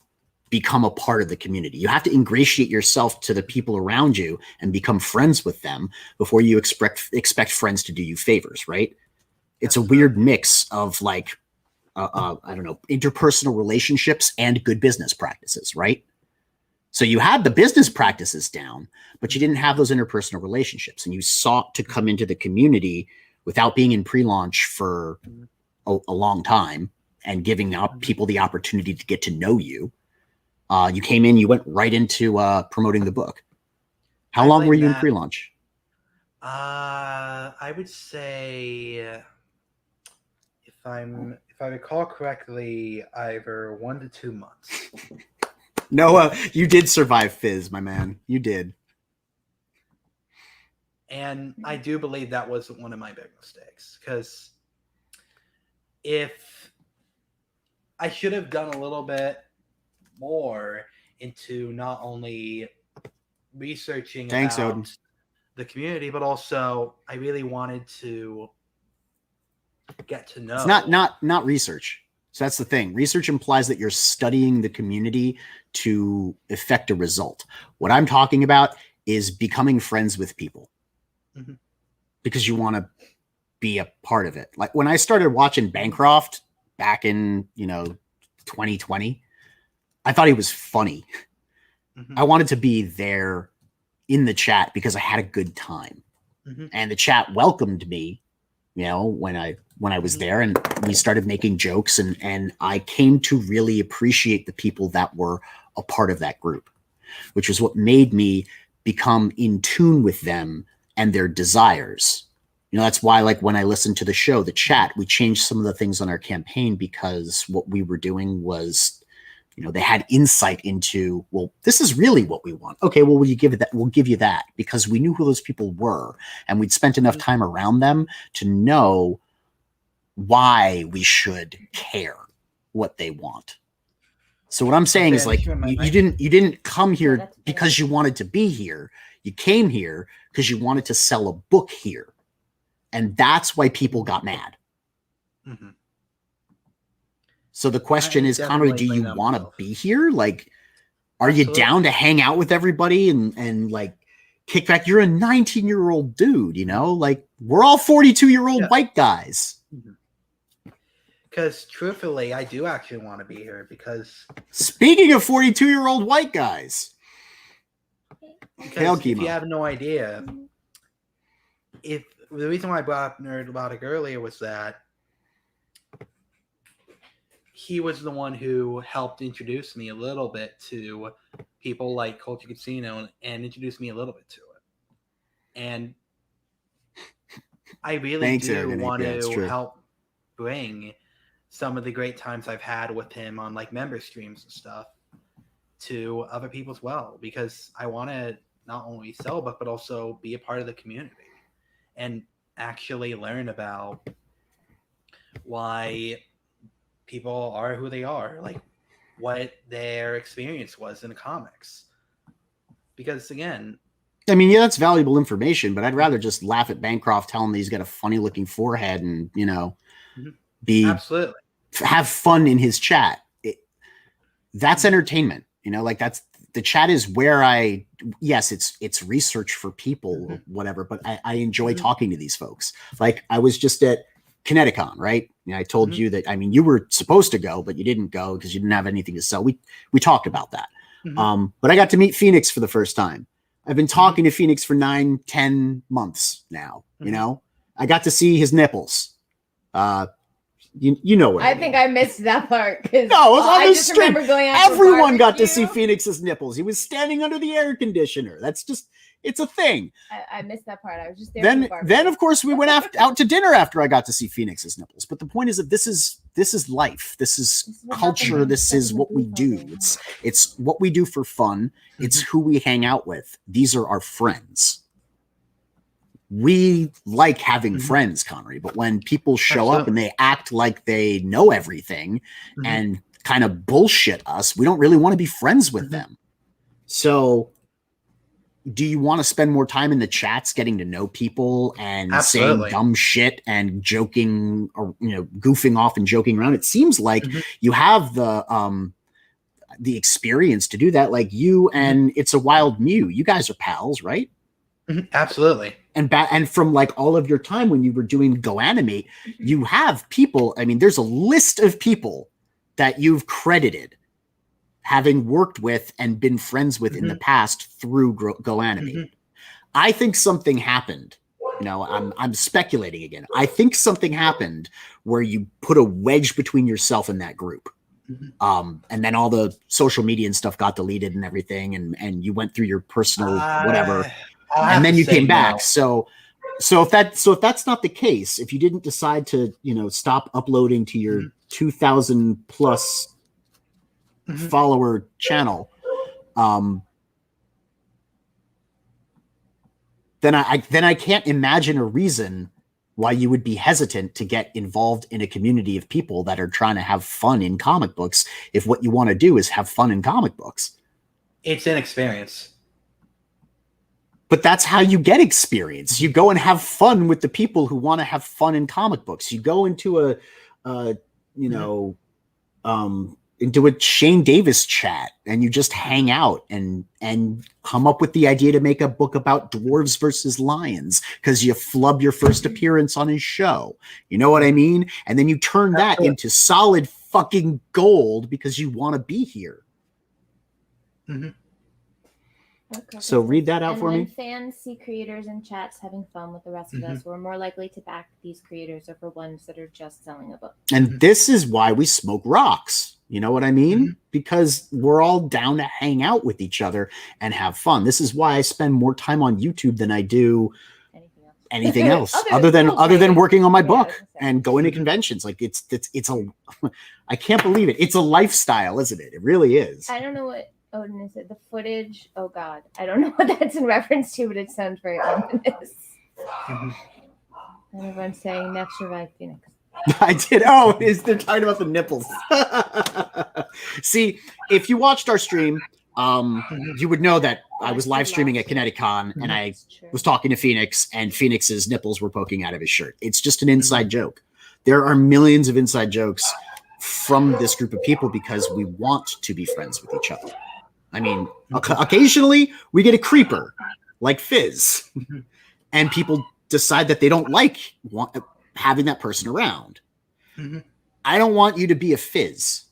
become a part of the community. You have to ingratiate yourself to the people around you and become friends with them before you expect friends to do you favors, right? It's a weird mix of like, I don't know, interpersonal relationships and good business practices, right? So you had the business practices down, but you didn't have those interpersonal relationships, and you sought to come into the community without being in pre-launch for a long time and giving people the opportunity to get to know you. You came in, you went right into promoting the book. How long were you in pre-launch? I would say, if I recall correctly, either 1 to 2 months. Noah, you did survive Fizz, my man. You did. And I do believe that was one of my big mistakes, because if I should have done a little bit more into not only researching Thanks, about Odin. the community, but also I really wanted to get to know. It's not research. So that's the thing. Research implies that you're studying the community to effect a result. What I'm talking about is becoming friends with people because you want to be a part of it. Like when I started watching Bancroft back in, 2020, I thought he was funny. I wanted to be there in the chat because I had a good time. And the chat welcomed me, when I was there, and we started making jokes, and I came to really appreciate the people that were a part of that group, which is what made me become in tune with them and their desires. That's why, like, when I listened to the show, the chat, we changed some of the things on our campaign because what we were doing was, they had insight into, well, this is really what we want. Okay, well, will you give it that? We'll give you that, because we knew who those people were, and we'd spent enough time around them to know why we should care what they want. So what I'm saying is, like, you didn't come here because you wanted to be here. You came here because you wanted to sell a book here. And that's why people got mad. So the question is, Connery, do you want to be here? Like, are you down to hang out with everybody and like kick back? You're a 19-year-old dude, like we're all 42-year-old white guys. Because truthfully, I do actually want to be here because... Speaking of 42-year-old white guys, Because if chemo. you have no idea, if the reason why I brought up Nerdlogic earlier was that he was the one who helped introduce me a little bit to people like Culture Casino and introduced me a little bit to it. And I really do want to help bring some of the great times I've had with him on like member streams and stuff to other people as well, because I want to not only sell a book, but also be a part of the community and actually learn about why people are who they are, like what their experience was in comics. Because again, I mean, yeah, that's valuable information, but I'd rather just laugh at Bancroft telling that he's got a funny looking forehead and, you know, be absolutely have fun in his chat. That's entertainment, you know, like that's the chat is where yes, it's research for people or whatever, but I enjoy talking to these folks. Like I was just at Kineticon, right? You know, I told you that, I mean, you were supposed to go, but you didn't go because you didn't have anything to sell. We talked about that. But I got to meet Phoenix for the first time. I've been talking to Phoenix for 9-10 months now. You know, I got to see his nipples. You know what I think I missed that part. No, it was on the stream. Everyone got to see Phoenix. Phoenix's nipples. He was standing under the air conditioner. That's just, it's a thing. I missed that part. I was just there. Then of course we went out to dinner after I got to see Phoenix's nipples. But the point is that this is life. This is culture. This is what we do. It's what we do for fun. It's who we hang out with. These are our friends. We like having friends, Connery, but when people show up and they act like they know everything and kind of bullshit us, we don't really want to be friends with them. So do you want to spend more time in the chats getting to know people and saying dumb shit and joking or, you know, goofing off and joking around? It seems like you have the experience to do that. Like you and It's a Wild Mew, you guys are pals, right? Absolutely. And from like all of your time when you were doing Go Animate, you have people. I mean, there's a list of people that you've credited having worked with and been friends with in the past through Go Animate. I think something happened. You know, I'm speculating again. I think something happened where you put a wedge between yourself and that group. And then all the social media and stuff got deleted and everything, and you went through your personal whatever. And then you came back. So if that's not the case, if you didn't decide to, you know, stop uploading to your 2,000 plus follower channel, then I can't imagine a reason why you would be hesitant to get involved in a community of people that are trying to have fun in comic books if what you want to do is have fun in comic books. It's an experience. But that's how you get experience. You go and have fun with the people who want to have fun in comic books. You go into into a Shane Davis chat and you just hang out and come up with the idea to make a book about dwarves versus lions because you flub your first appearance on his show. You know what I mean? And then you turn that into solid fucking gold because you want to be here. Okay. So read that out for me. When fans see creators in chats having fun with the rest of us, we're more likely to back these creators over ones that are just selling a book. And this is why we smoke rocks. You know what I mean? Because we're all down to hang out with each other and have fun. This is why I spend more time on YouTube than I do anything else other than working on my book and going to conventions. Like it's I can't believe it. It's a lifestyle, isn't it? It really is. I don't know what Odin is it. The footage. Oh God, I don't know what that's in reference to, but it sounds very ominous. And everyone's saying Neff survived Phoenix. I did. Oh, they're talking about the nipples. See, if you watched our stream, you would know that I was live streaming at Kineticon and I was talking to Phoenix and Phoenix's nipples were poking out of his shirt. It's just an inside joke. There are millions of inside jokes from this group of people because we want to be friends with each other. I mean, occasionally we get a creeper like Fizz and people decide that they don't like having that person around. I don't want you to be a Fizz.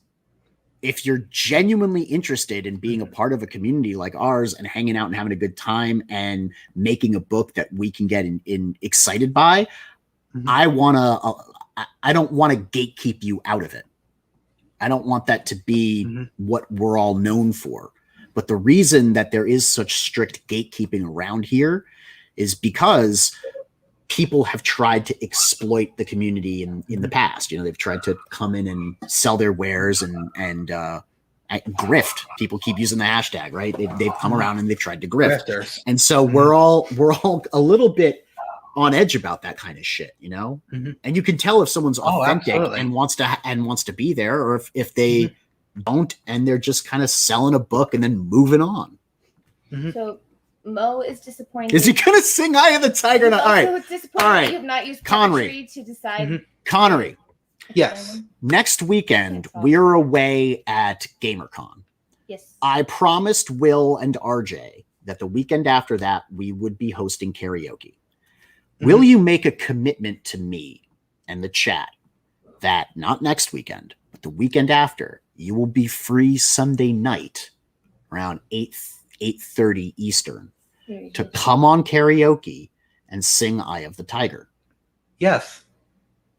if you're genuinely interested in being a part of a community like ours and hanging out and having a good time and making a book that we can get in excited by, I don't want to gatekeep you out of it. I don't want that to be what we're all known for. But the reason that there is such strict gatekeeping around here is because people have tried to exploit the community in the past. They've tried to come in and sell their wares and grift. People keep using the hashtag, right? They've come around and they've tried to grift. Grifters. And so we're all a little bit on edge about that kind of shit, and you can tell if someone's authentic and wants to be there, or if they don't and they're just kind of selling a book and then moving on. So Mo is disappointed. Is he gonna sing "Eye of the Tiger"? All right, disappointed. All right. You have not used Connery poetry to decide. Connery. Yes. Next weekend we're away at GamerCon. Yes. I promised Will and RJ that the weekend after that we would be hosting karaoke. Will you make a commitment to me and the chat that not next weekend, but the weekend after, you will be free Sunday night around 8:30 Eastern to come on karaoke and sing "Eye of the Tiger"? Yes.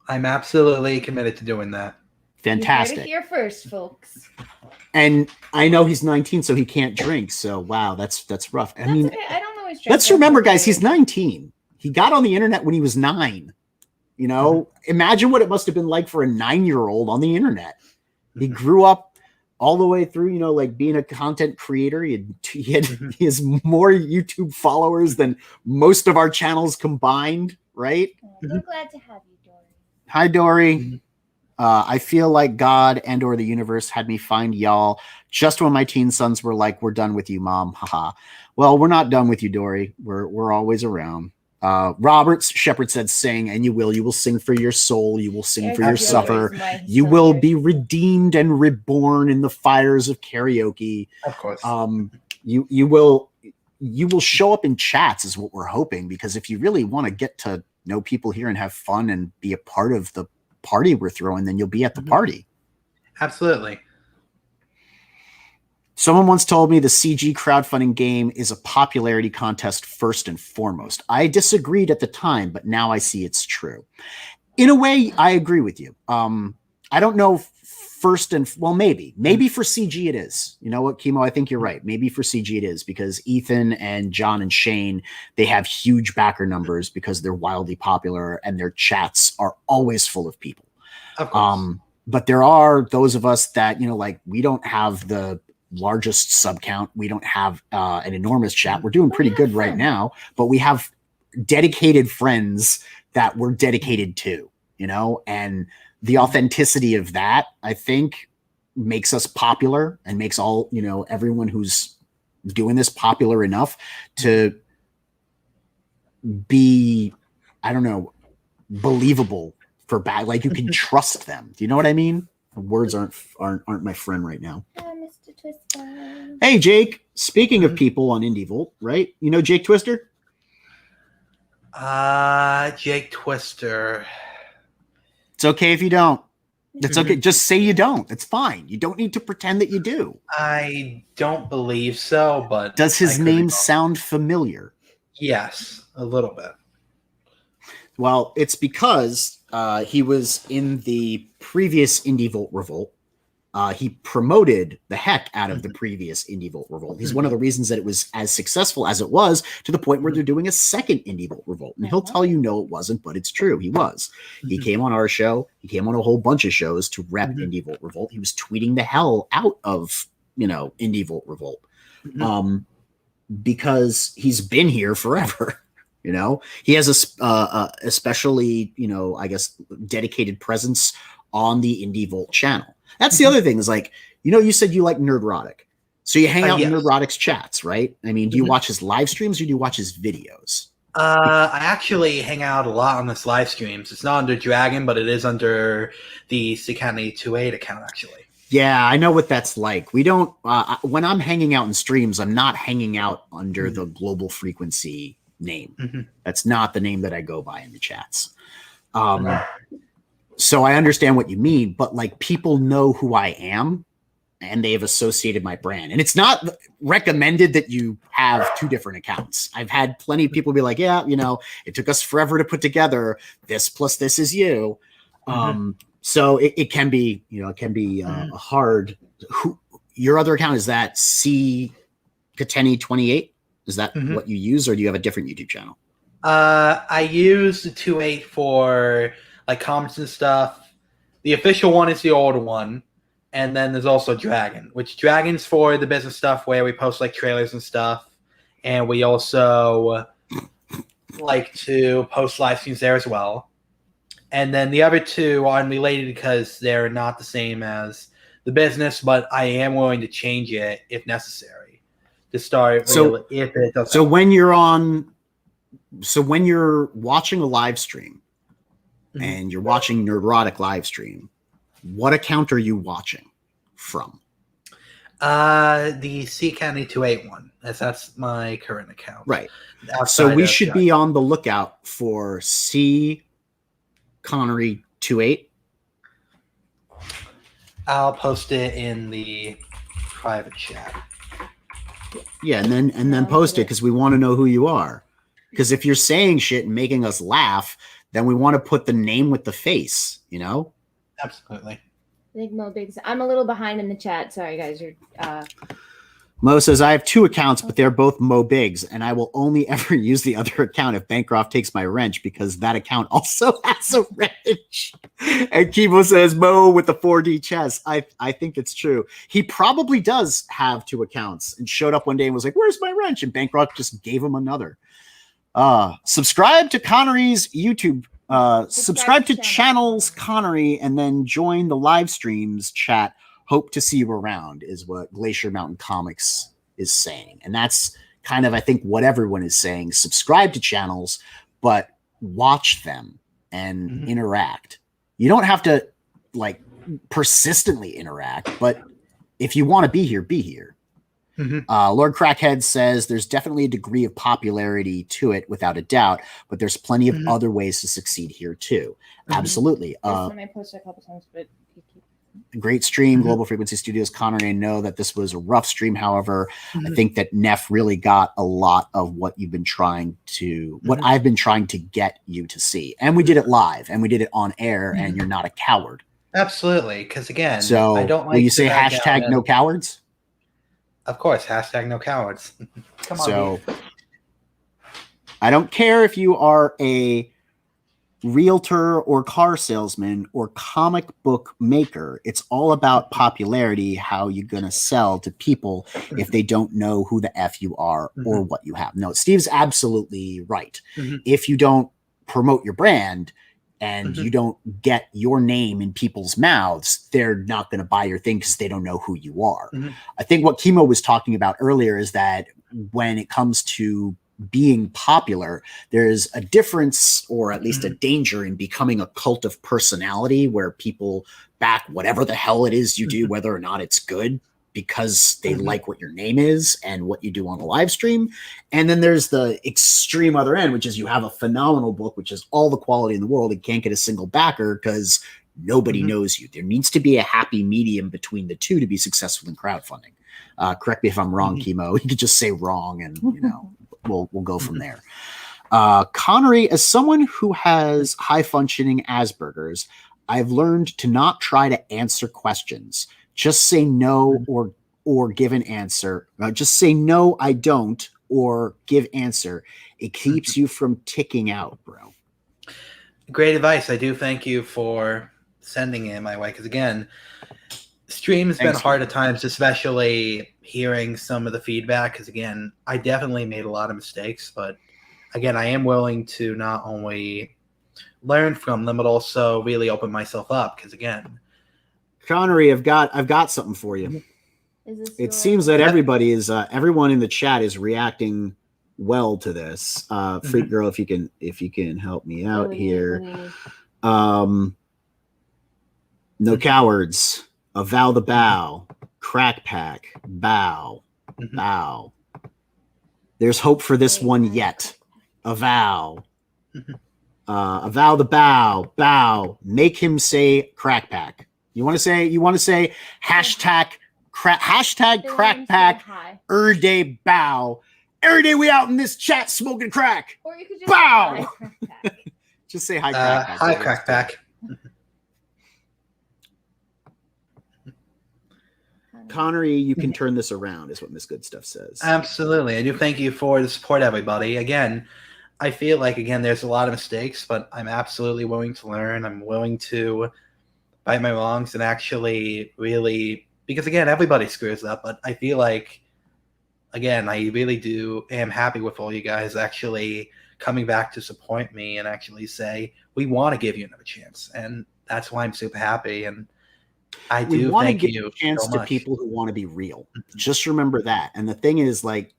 I'm absolutely committed to doing that. Fantastic. You heard it here first, folks. And I know he's 19, so he can't drink. So wow, that's rough. I mean, Okay. I don't know his let's remember, guys, he's 19. He got on the internet when he was 9. Imagine what it must have been like for a 9-year-old on the internet. He grew up all the way through, like being a content creator. He has more YouTube followers than most of our channels combined, right? We're glad to have you, Dory. Hi, Dory. I feel like God and or the universe had me find y'all just when my teen sons were like, "We're done with you, Mom." Haha. Well, we're not done with you, Dory. We're always around. Robert Shepard said, "Sing, and you will sing for your soul. You will sing for your suffer. You will be redeemed and reborn in the fires of karaoke." Of course. You will show up in chats is what we're hoping, because if you really want to get to know people here and have fun and be a part of the party we're throwing, then you'll be at the party. Absolutely. Someone once told me the CG crowdfunding game is a popularity contest first and foremost. I disagreed at the time, but now I see it's true. In a way, I agree with you. I don't know maybe for CG it is. You know what, Kimo? I think you're right. Maybe for CG it is, because Ethan and John and Shane, they have huge backer numbers because they're wildly popular and their chats are always full of people. Of course. But there are those of us that, we don't have the largest sub count. We don't have an enormous chat. We're doing pretty good right now, but we have dedicated friends that we're dedicated to, and the authenticity of that, I think, makes us popular and makes all, everyone who's doing this popular enough to be, believable for bad. Like, you can trust them. Do you know what I mean? Words aren't my friend right now. Mr. Twister. Hey, Jake. Speaking of people on Indie Volt, right? You know Jake Twister? Jake Twister. It's okay if you don't. It's okay. Just say you don't. It's fine. You don't need to pretend that you do. I don't believe so, but does his name sound familiar? Yes, a little bit. Well, it's because he was in the previous Indie Volt Revolt. He promoted the heck out of the previous Indie Volt Revolt. He's one of the reasons that it was as successful as it was, to the point where they're doing a second Indie Volt Revolt. And he'll tell you no, it wasn't, but it's true. He was. He came on our show. He came on a whole bunch of shows to rep Indie Volt Revolt. He was tweeting the hell out of, Indie Volt Revolt. Because he's been here forever. He has a especially, I guess, dedicated presence on the Indie Volt channel. That's the other thing is, like, you said you like Nerdrotic. So you hang out in Nerdrotic's chats, right? I mean, do you watch his live streams or do you watch his videos? I actually hang out a lot on his live streams. It's not under Dragon, but it is under the Sikani28 account, actually. Yeah, I know what that's like. We don't, when I'm hanging out in streams, I'm not hanging out under the Global Frequency name. That's not the name that I go by in the chats. So I understand what you mean, but like, people know who I am, and they've associated my brand. And it's not recommended that you have 2 different accounts. I've had plenty of people be like, yeah, it took us forever to put together this plus this is you. So it can be, a hard. Your other account, is that C Cateni 28? Is that what you use, or do you have a different YouTube channel? I use the 28 for like comments and stuff. The official one is the older one. And then there's also Dragon, which Dragon's for the business stuff where we post like trailers and stuff. And we also like to post live streams there as well. And then the other 2 are unrelated because they're not the same as the business, but I am willing to change it if necessary to start. So, if it doesn't. So when you're watching a live stream and you're watching Neurotic live stream, what account are you watching from? The C County 28 one. That's my current account. Right. So we should be on the lookout for C Connery 28. I'll post it in the private chat. Yeah, and then post it because we want to know who you are. Because if you're saying shit and making us laugh, then we want to put the name with the face, Absolutely. I think Mo Biggs. I'm a little behind in the chat. Sorry, guys. Mo says, I have 2 accounts, but they're both Mo Biggs, and I will only ever use the other account if Bancroft takes my wrench, because that account also has a wrench. And Kibo says, Mo with the 4D chess. I think it's true. He probably does have 2 accounts and showed up one day and was like, where's my wrench? And Bancroft just gave him another. Subscribe to Connery's YouTube. Subscribe to channels Connery and then join the live streams chat. Hope to see you around is what Glacier Mountain Comics is saying. And that's kind of, I think, what everyone is saying. Subscribe to channels, but watch them and interact. You don't have to persistently interact, but if you want to be here, be here. Lord Crackhead says there's definitely a degree of popularity to it without a doubt, but there's plenty of other ways to succeed here too. Absolutely. I posted a couple times, but great stream, Global Frequency Studios. Connery, I know that this was a rough stream. However, I think that Neff really got a lot of what you've been trying to, what I've been trying to get you to see. And we did it live and we did it on air, and you're not a coward. Absolutely. Because again, so I don't like will you say hashtag no cowards? Of course, hashtag no cowards. Come on. So I don't care if you are a realtor or car salesman or comic book maker. It's all about popularity, how you're going to sell to people if they don't know who the F you are or what you have. No, Steve's absolutely right. If you don't promote your brand and you don't get your name in people's mouths, they're not going to buy your thing because they don't know who you are. I think what Kimo was talking about earlier is that when it comes to being popular, there's a difference, or at least a danger, in becoming a cult of personality where people back whatever the hell it is you do, whether or not it's good, because they like what your name is and what you do on the live stream. And then there's the extreme other end, which is you have a phenomenal book, which is all the quality in the world, and can't get a single backer because nobody knows you. There needs to be a happy medium between the two to be successful in crowdfunding. Correct me if I'm wrong, Kimo. You could just say wrong and, we'll go from there. Connery, as someone who has high functioning Asperger's, I've learned to not try to answer questions. Just say no or give an answer. Just say no, I don't, or give answer. It keeps you from ticking out, bro. Great advice. I do thank you for sending it my way. Because again, stream's been hard at times, especially hearing some of the feedback. Because again, I definitely made a lot of mistakes, but again, I am willing to not only learn from them, but also really open myself up. Because again, Connery, I've got something for you. It seems that everyone in the chat is reacting well to this. Freq Girl, if you can help me out here. No cowards. Avow the bow. Crack pack. Bow. Bow. There's hope for this one yet. Avow. Avow the bow. Bow. Make him say crack pack. You want to say hashtag Hashtag crack pack. Day bow. Every day we out in this chat smoking crack. Or you could just bow. say hi, crack pack. Just say hi, crack pack. Hi, crack pack. Connery, you can turn this around, is what Miss Good Stuff says. Absolutely. I do thank you for the support, everybody. Again, I feel like, there's a lot of mistakes, but I'm absolutely willing to learn. I'm willing to right my wrongs and actually really, because again, everybody screws up, but I feel like, again, I really am happy with all you guys actually coming back to support me and actually say, we want to give you another chance. And that's why I'm super happy. And I do want to thank give you a chance so to much. People who want to be real. Just remember that. And the thing is, like,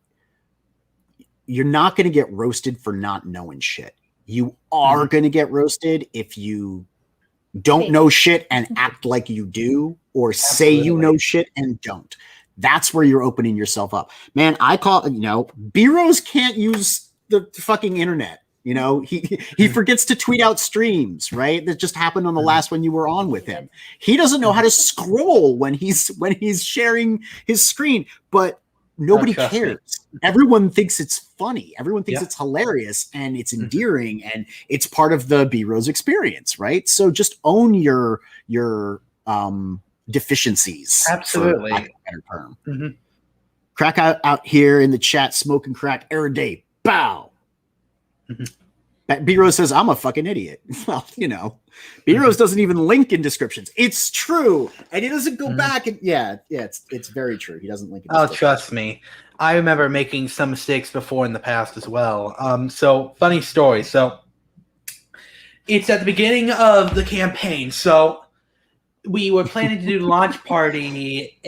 you're not going to get roasted for not knowing shit. You are going to get roasted if you don't know shit and act like you do, or say you know shit and don't. That's where you're opening yourself up. Man, I call, B-Rose can't use the fucking internet. He forgets to tweet out streams, right? That just happened on the last one you were on with him. He doesn't know how to scroll when he's sharing his screen, but nobody cares. Everyone thinks it's funny. Everyone thinks it's hilarious and it's endearing and it's part of the B-Rose experience, right? So just own your deficiencies. Absolutely. For lack of a better term. Crack out here in the chat, smoking crack every day. Bow. B-Rose says, I'm a fucking idiot. Well, B-Rose doesn't even link in descriptions. It's true. And he doesn't go back. And it's very true. He doesn't link in descriptions. Oh, trust me. I remember making some mistakes before in the past as well. So funny story. So it's at the beginning of the campaign. So we were planning to do the launch party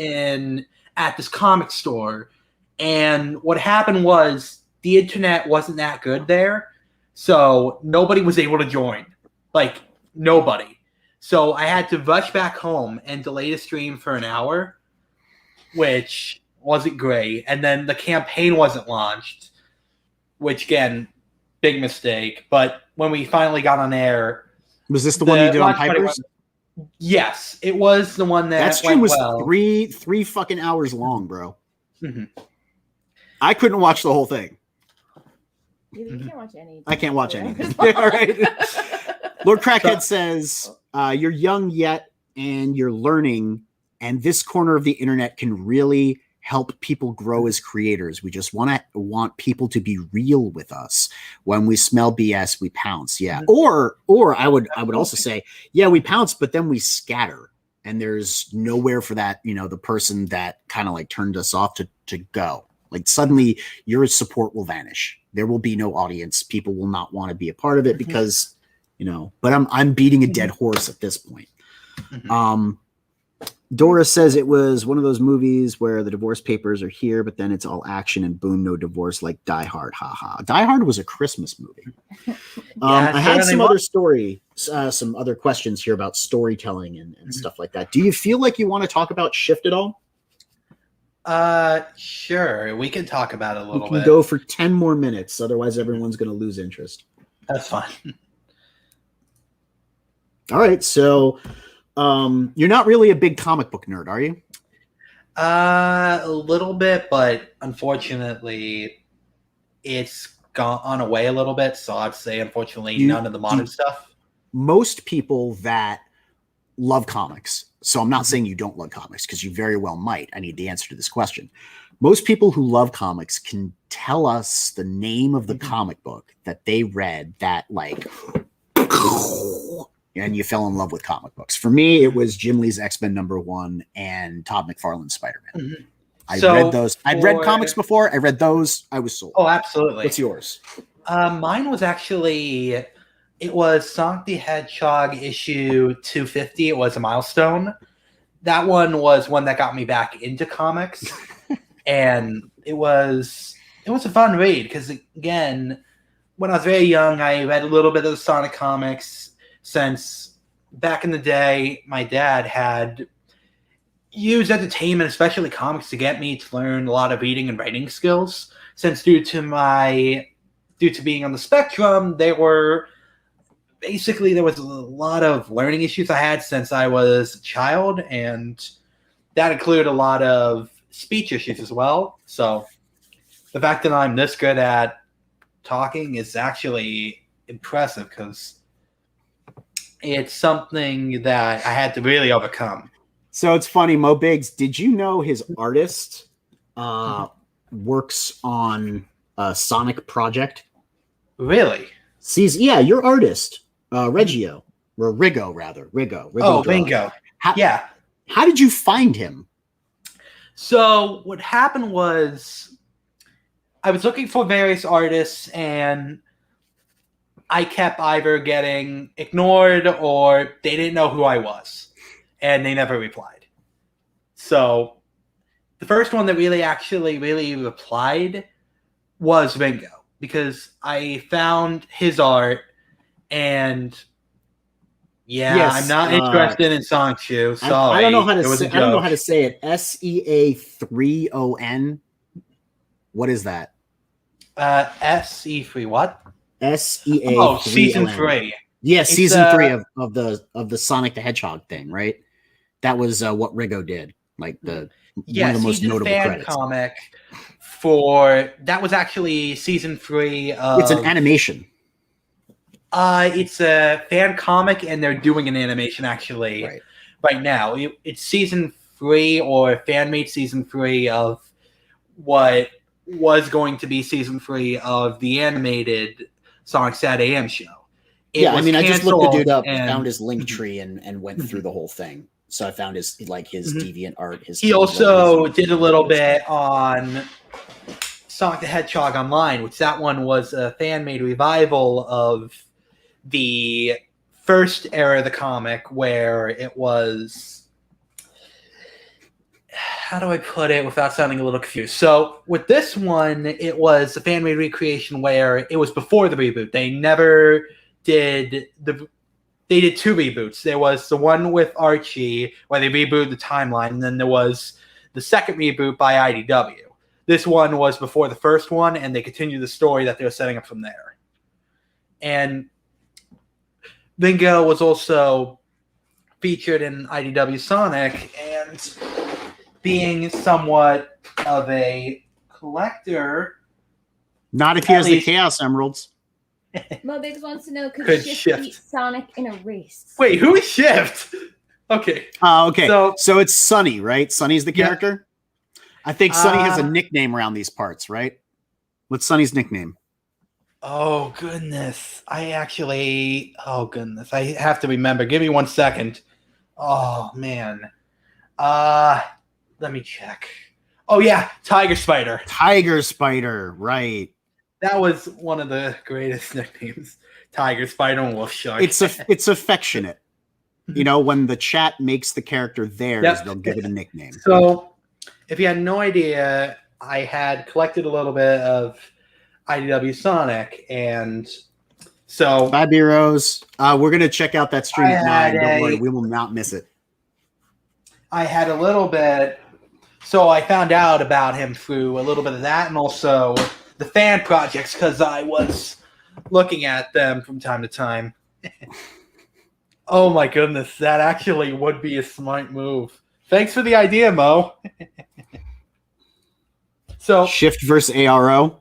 at this comic store. And what happened was the internet wasn't that good there. So nobody was able to join. Like, nobody. So I had to rush back home and delay the stream for an hour, which wasn't great. And then the campaign wasn't launched, which, again, big mistake. But when we finally got on air... Was this the one you did on Piper's? Yes, it was the one that stream was well. three fucking hours long, bro. I couldn't watch the whole thing. You can't watch any. I can't watch anything. All right. Lord Crackhead says, you're young yet and you're learning, and this corner of the internet can really help people grow as creators. We just want people to be real with us. When we smell BS, we pounce. Yeah. Or I would also say, yeah, we pounce, but then we scatter. And there's nowhere for that, the person that kind of like turned us off to go. Like suddenly your support will vanish. There will be no audience. People will not want to be a part of it because, but I'm beating a dead horse at this point. Dora says it was one of those movies where the divorce papers are here, but then it's all action and boom, no divorce, like Die Hard. Haha. Die Hard was a Christmas movie. I had some other questions here about storytelling and stuff like that. Do you feel like you want to talk about Shyft at all? Sure. We can talk about it a little bit. We can go for 10 more minutes. Otherwise, everyone's going to lose interest. That's fine. All right. So you're not really a big comic book nerd, are you? A little bit, but unfortunately, it's gone away a little bit. So I'd say, unfortunately, none of the modern stuff. Most people that love comics, so I'm not saying you don't love comics because you very well might. I need the answer to this question. Most people who love comics can tell us the name of the comic book that they read that like, and you fell in love with comic books. For me, it was Jim Lee's X-Men #1 and Todd McFarlane's Spider-Man. I read those. I'd read comics before. I read those. I was sold. Oh, absolutely. What's yours? Mine was actually... It was Sonic the Hedgehog issue 250. It was a milestone. That one was one that got me back into comics. And it was a fun read because, again, when I was very young, I read a little bit of the Sonic comics since back in the day, my dad had used entertainment, especially comics, to get me to learn a lot of reading and writing skills. Since due to being on the spectrum, there was a lot of learning issues I had since I was a child, and that included a lot of speech issues as well. So the fact that I'm this good at talking is actually impressive because it's something that I had to really overcome. So it's funny, Mo Biggs, did you know his artist works on a Sonic project? Really? Yeah, your artist, Reggio, or Rigo, rather. Rigo. Oh, bingo. Yeah. How did you find him? So what happened was I was looking for various artists, and I kept either getting ignored or they didn't know who I was, and they never replied. So the first one that really replied was Ringo, because I found his art, and Yes, I'm not interested in Sonic Shoe. Sorry, I don't know how to it was say. a I don't know joke. how to say it. SEA3ON. What is that? SE3 what? SEA. Oh, season 3. Yeah, It's, season 3 of the Sonic the Hedgehog thing, right? That was what Rigo did. Like one of the most he did notable a fan credits. comic for that was actually season 3 of. It's an animation. It's a fan comic, and they're doing an animation actually right now. It's season 3 or fan made season 3 of what was going to be season 3 of the animated Sonic Sat AM show. I just looked the dude up, found his link Mhm. tree, and went through the whole thing. So I found his deviant art. He also did a little bit on Sonic the Hedgehog Online, which that one was a fan-made revival of the first era of the comic, where it was, how do I put it without sounding a little confused? So with this one, it was a fan-made recreation where it was before the reboot. They never did they did 2 reboots. There was the one with Archie where they rebooted the timeline, and then there was the second reboot by IDW. This one was before the first one, and they continued the story that they were setting up from there. And Bingo was also featured in IDW Sonic, and being somewhat of a collector. Not if he has the Chaos Emeralds. Mo Biggs wants to know, could Shyft beat Sonic in a race? Wait, who is Shyft? Okay. Okay. So it's Sonny, right? Sonny's the character? I think Sonny has a nickname around these parts, right? What's Sonny's nickname? Oh, goodness. I have to remember. Give me 1 second. Oh, man. Let me check. Oh, yeah. Tiger Spider. Tiger Spider, right. That was one of the greatest nicknames. Tiger Spider and Wolf Shark. It's affectionate. You know, when the chat makes the character theirs, they'll give it a nickname. So, if you had no idea, I had collected a little bit of IDW Sonic, and so Bye, Heroes. We're gonna check out that stream at 9. Don't worry, we will not miss it. I had a little bit, so I found out about him through a little bit of that, and also the fan projects, because I was looking at them from time to time. Oh my goodness, that actually would be a smart move. Thanks for the idea, Mo. So Shyft versus ARO.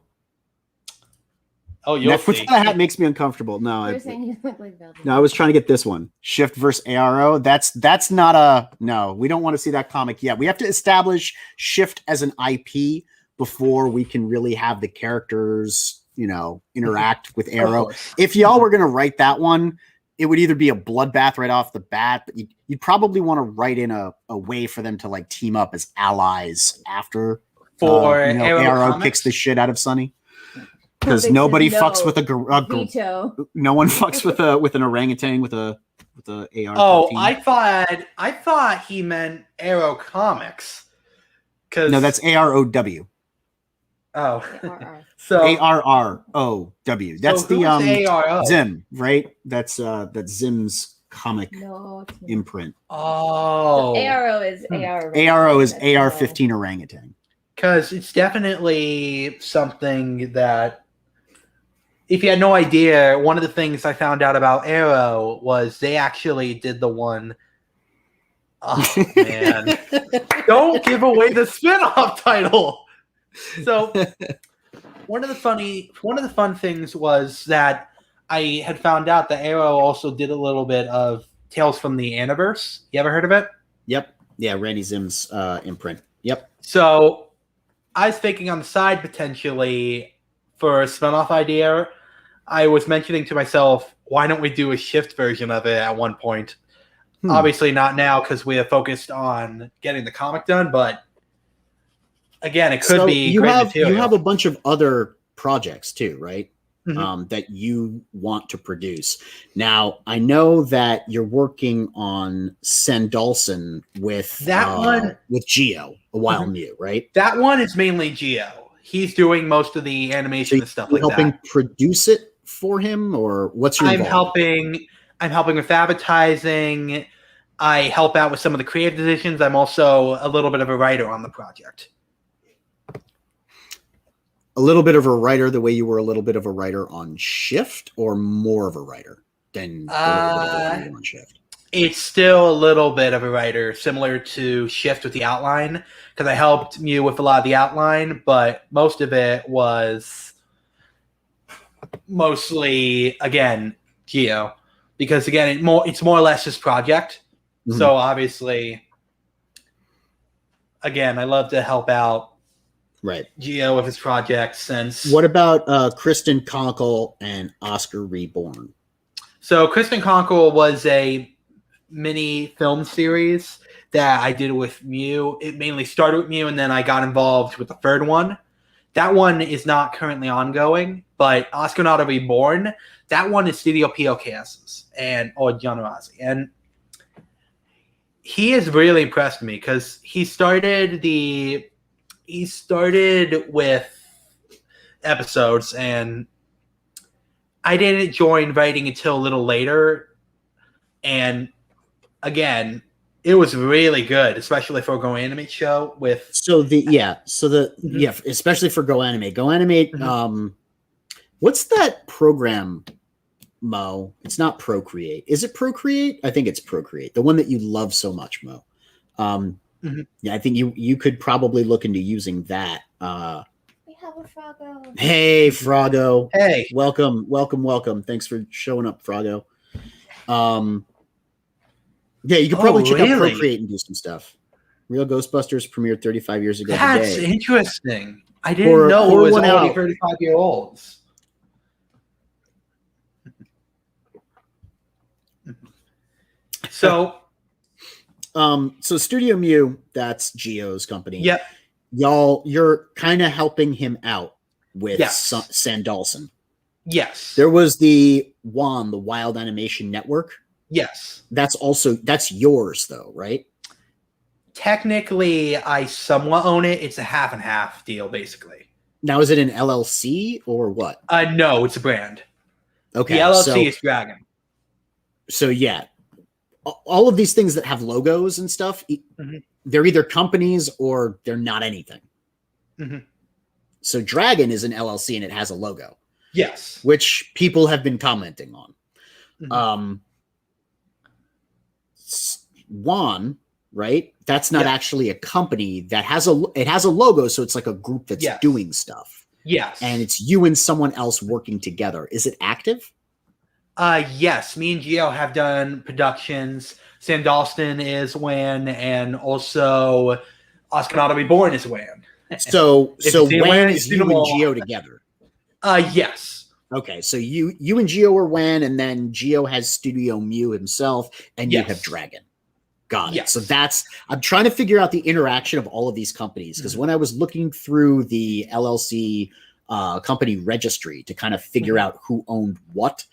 Oh, you'll see. That makes me uncomfortable. No, I was trying to get this one. Shyft versus ARO. That's not a no. We don't want to see that comic yet. We have to establish Shyft as an IP before we can really have the characters, interact with Arrow. If y'all were gonna write that one, it would either be a bloodbath right off the bat, but you'd probably want to write in a way for them to like team up as allies after Arrow kicks the shit out of Sonny. Because nobody fucks with no one fucks with an orangutan with a AR. Oh, I thought he meant Arrow Comics. No, that's AROW. Oh, so ARROW. That's so the ARO? Zim, right? That's Zim's comic imprint. Oh, so ARO is AR. ARO is AR-15 orangutan. Because it's definitely something that, if you had no idea, one of the things I found out about Arrow was they actually did the one Oh man! Don't give away the spin-off title. So one of the fun things was that I had found out that Arrow also did a little bit of Tales from the Aniverse. You ever heard of it? Yep. Yeah, Randy Zim's imprint. Yep. So I was thinking on the side potentially for a spin-off idea. I was mentioning to myself, why don't we do a Shyft version of it at one point? Obviously not now because we are focused on getting the comic done, but again, it could be great material. You have a bunch of other projects too, right? Mhm. That you want to produce. Now, I know that you're working on Sandalson with That one with Geo, a Wild Mew, right? That one is mainly Geo. He's doing most of the animation and stuff like helping that. Produce it for him, or what's your involvement? I'm helping with advertising. I help out with some of the creative decisions. I'm also a little bit of a writer on the project. A little bit of a writer, the way you were a little bit of a writer on Shyft, or more of a writer than a little bit of a writer on Shyft? It's still a little bit of a writer, similar to Shyft with the outline, because I helped Mew with a lot of the outline, but most of it was mostly, again, Geo. Because, again, it's more or less his project. Mm-hmm. So, obviously, again, I love to help out Geo with his projects. Since what about Kristen Conkle and Oscar Reborn? So, Kristen Conkle was a mini film series that I did with Mew. It mainly started with Mew, and then I got involved with the third one. That one is not currently ongoing, but Oscar Reborn, that one is Studio POKS's or John Rossi. And he has really impressed me because he started with episodes, and I didn't join writing until a little later. And again, it was really good, especially for a Go Animate show with especially for Go Animate. Go Animate, what's that program, Mo? It's not Procreate. Is it Procreate? I think it's Procreate, the one that you love so much, Mo. Yeah, I think you could probably look into using that. We have a Froggo. Hey, Froggo. Hey. Welcome. Thanks for showing up, Froggo. Yeah, you could probably check out Procreate and do some stuff. Real Ghostbusters premiered 35 years ago. That's interesting. I didn't know it was only 35-year-olds. So Studio Mew, that's Geo's company. Yep. You're kind of helping him out with Sandalson. Yes. There was the WAN, the Wild Animation Network. Yes. That's yours though, right? Technically, I somewhat own it. It's a half and half deal, basically. Now, is it an LLC or what? No, it's a brand. Okay. The LLC is Dragon. So yeah, all of these things that have logos and stuff, they're either companies or they're not anything. So Dragon is an LLC and it has a logo. Yes. Which people have been commenting on. WAN, right? That's not actually a company that has a logo, so it's like a group that's doing stuff. Yes. And it's you and someone else working together. Is it active? Yes. Me and Geo have done productions. Sandalston is WAN, and also Oscar Reborn is WAN. So WAN is you and Geo together. Yes. Okay, so you and Geo are WAN, and then Geo has Studio Mew himself, and you have Dragon. Got it. So I'm trying to figure out the interaction of all of these companies, because when I was looking through the LLC company registry to kind of figure out who owned what,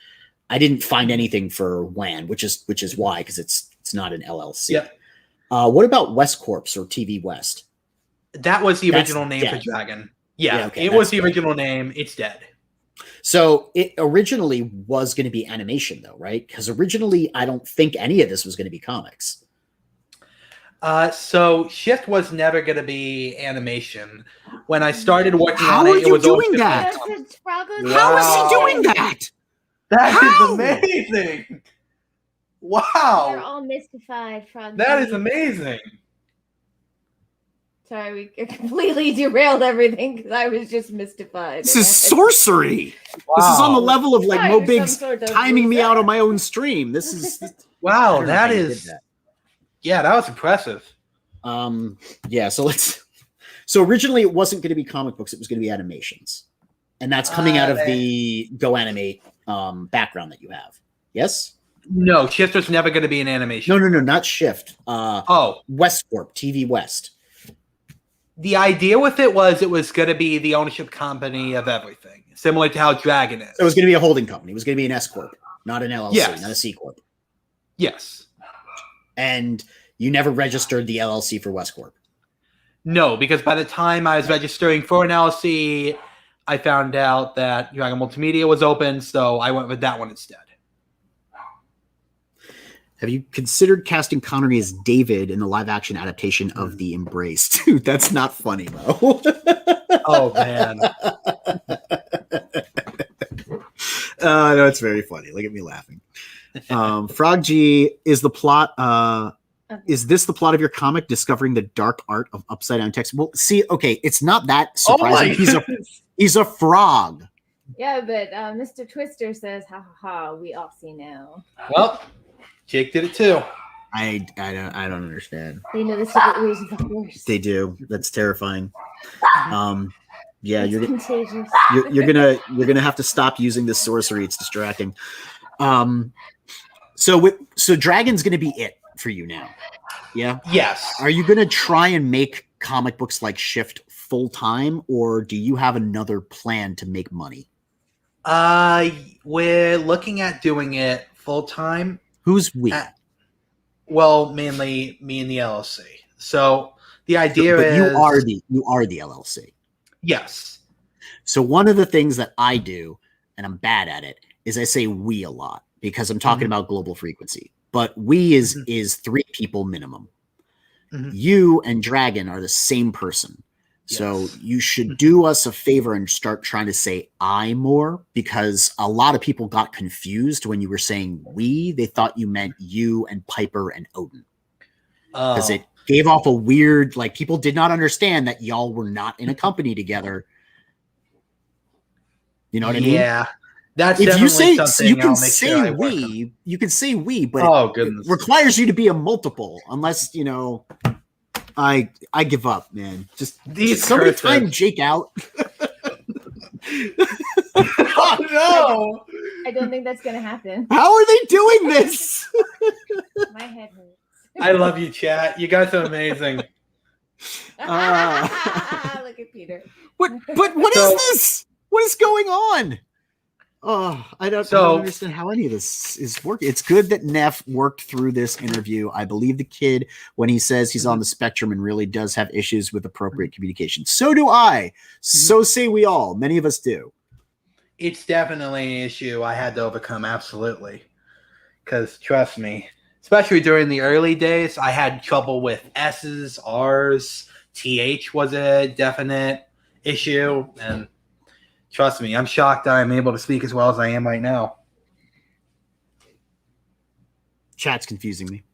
I didn't find anything for WAN, which is why, because it's not an LLC. Yep. What about West Corps or TV West? That was the original name for Dragon. Yeah, okay, it was the original name. It's dead. So it originally was going to be animation, though, right? Because originally, I don't think any of this was going to be comics. So Shyft was never going to be animation. When I started working on it, it was doing that? Wow. How is he doing that? That is amazing. They're Wow, all mystified. Frog that is G. amazing. Sorry, we completely derailed everything because I was just mystified. This is sorcery. Wow. This is on the level of like Trying Mo some Biggs sort of timing me out on research. my own stream. This is I Wow, don't know how that you did is. that. Yeah, that was impressive. Yeah, so originally it wasn't going to be comic books, it was going to be animations. And that's coming out of the Go Animate background that you have. Yes? No, Shifter's never going to be an animation. No, not Shyft. West Corp, TV West. The idea with it was going to be the ownership company of everything, similar to how Dragon is. So it was going to be a holding company. It was going to be an S Corp, not an LLC, Yes. not a C Corp. Yes. And you never registered the LLC for West Corp. No, because by the time I was registering for an LLC, I found out that Dragon Multimedia was open, so I went with that one instead. Have you considered casting Connery as David in the live-action adaptation of The Embrace? Dude, that's not funny, Mo. Oh, man. No, it's very funny. Look at me laughing. Frog G, is the plot... Is this the plot of your comic, discovering the dark art of upside down text? Well, see, okay, it's not that surprising. He's a frog. Yeah, but Mr. Twister says, "Ha ha ha! We all see now." Well, Jake did it too. I don't understand. They know the secret ways of the horse. They do. That's terrifying. Yeah, It's contagious. you're gonna have to stop using this sorcery. It's distracting. So Dragon's gonna be it for you now. Yeah. Yes. Are you gonna try and make comic books like Shyft full time, or do you have another plan to make money? We're looking at doing it full time. Who's we? Well, mainly me and the LLC. So the idea But is you are the LLC. Yes. So one of the things that I do, and I'm bad at it, is I say we a lot because I'm talking about global frequency. But we is 3 people minimum. You and Dragon are the same person. So you should do us a favor and start trying to say I more, because a lot of people got confused when you were saying we. They thought you meant you and Piper and Odin. Because it gave off a weird, like, people did not understand that y'all were not in a company together. You know what I mean? Yeah. That's if definitely you say something you can I'll make say sure I work we, on. you can say we, but goodness. it requires you to be a multiple. Unless I give up, man. Just somebody curses. time Jake out. Oh no! I don't think that's gonna happen. How are they doing this? My head hurts. I love you, chat. You guys are amazing. Look at Peter. What is this? What is going on? Oh, I don't understand how any of this is working. It's good that Neff worked through this interview. I believe the kid when he says he's on the spectrum and really does have issues with appropriate communication. So do I. So say we all. Many of us do. It's definitely an issue I had to overcome, absolutely. Because trust me, especially during the early days, I had trouble with S's, R's, TH was a definite issue, and trust me, I'm shocked I'm able to speak as well as I am right now. Chat's confusing me.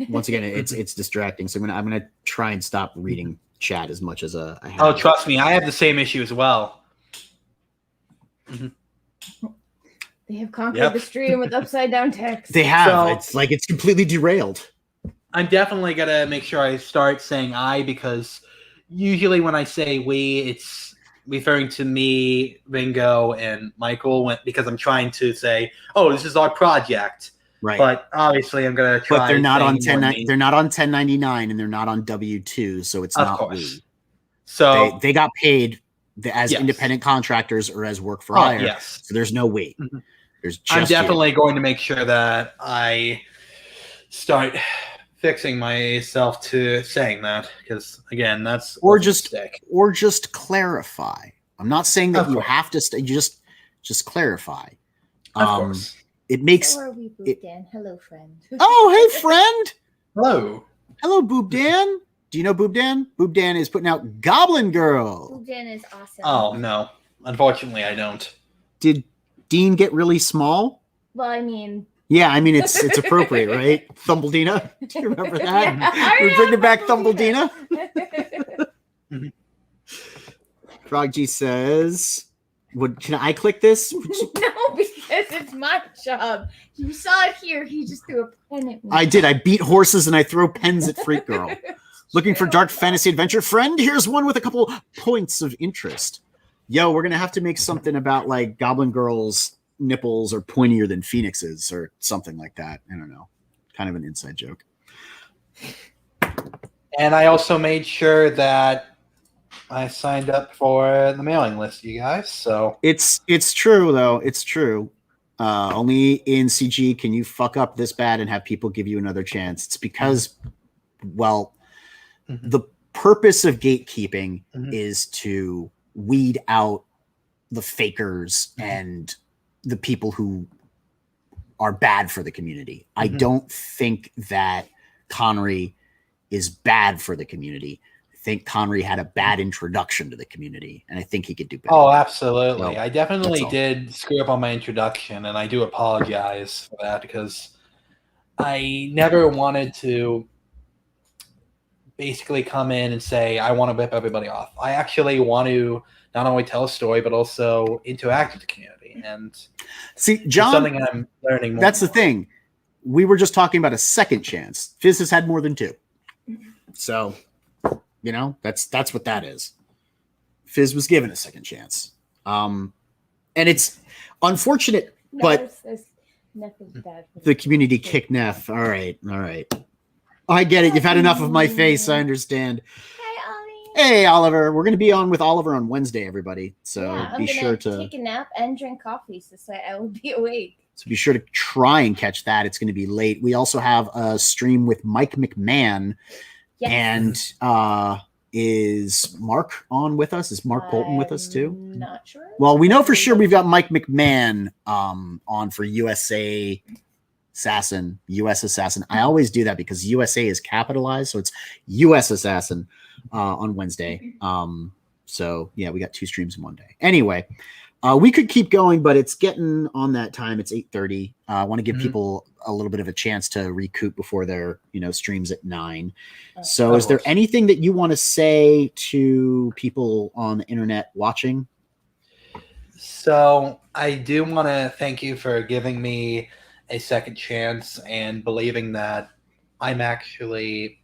Once again, it's distracting. So I'm gonna try and stop reading chat as much as I have. Oh, trust me, I have the same issue as well. They have conquered the stream with upside down text. They have. So- It's like it's completely derailed. I'm definitely gonna make sure I start saying I, because usually when I say we, it's referring to me, Ringo, and Michael, because I'm trying to say, "Oh, this is our project." Right. But obviously, I'm gonna try. But they're not on saying more me. They're not on 1099 and they're not on W2, so it's Of not course. we. So They got paid as Yes. independent contractors or as work for hire. yes. So there's no we. Mhm. There's just I'm you. definitely going to make sure that I start fixing myself to saying that, because again, that's Or a mistake. just clarify. I'm not saying that Of you course. have to just clarify. Of course. It makes So are we, Boob Dan? Hello, friend. Oh, hey friend. Hello. Hello, Boob Dan. Do you know Boob Dan? Boob Dan is putting out Goblin Girl. Boob Dan is awesome. Oh no, unfortunately, I don't. Did Dean get really small? Well, I mean, Yeah, I mean it's appropriate, right? Thumbledina. Do you remember that? Yeah, We're bringing back Thumbledina. Thumbledina. Frog G says, can I click this? No, because it's my job. You saw it here. He just threw a pen at me. I did. I beat horses and I throw pens at Freq Girl. Looking for dark fantasy adventure? Friend, here's one with a couple points of interest. Yo, we're going to have to make something about like Goblin Girl's nipples are pointier than Phoenix's or something like that. I don't know. Kind of an inside joke. And I also made sure that I signed up for the mailing list, you guys. So it's true though. It's true. Only in CG can you fuck up this bad and have people give you another chance. It's because, well, the purpose of gatekeeping is to weed out the fakers and the people who are bad for the community. I don't think that Connery is bad for the community. I think Connery had a bad introduction to the community, and I think he could do better. Oh, absolutely. So, I definitely did screw up on my introduction, and I do apologize for that because I never wanted to basically come in and say, I want to rip everybody off. I actually want to not only tell a story, but also interact with the community. And see, John, something I'm learning more. That's the thing. We were just talking about a second chance. Fizz has had more than two. So, you know, that's what that is. Fizz was given a second chance. And it's unfortunate, but the community kicked Neff. All right. I get it. You've had enough of my face. I understand. Hey, Oliver. We're going to be on with Oliver on Wednesday, everybody. So be sure to take a nap and drink coffee so I will be awake. So be sure to try and catch that. It's going to be late. We also have a stream with Mike McMahon. Yes. And is Mark on with us? Is Mark Bolton with us too? Not sure. Well, we know for sure we've got Mike McMahon on for USA Assassin. I always do that because USA is capitalized, so it's US Assassin on Wednesday. So yeah, we got two streams in one day. Anyway, we could keep going, but it's getting on that time. It's 8:30. I want to give people a little bit of a chance to recoup before their streams at 9. So is there anything that you want to say to people on the internet watching? So I do want to thank you for giving me a second chance and believing that I'm actually,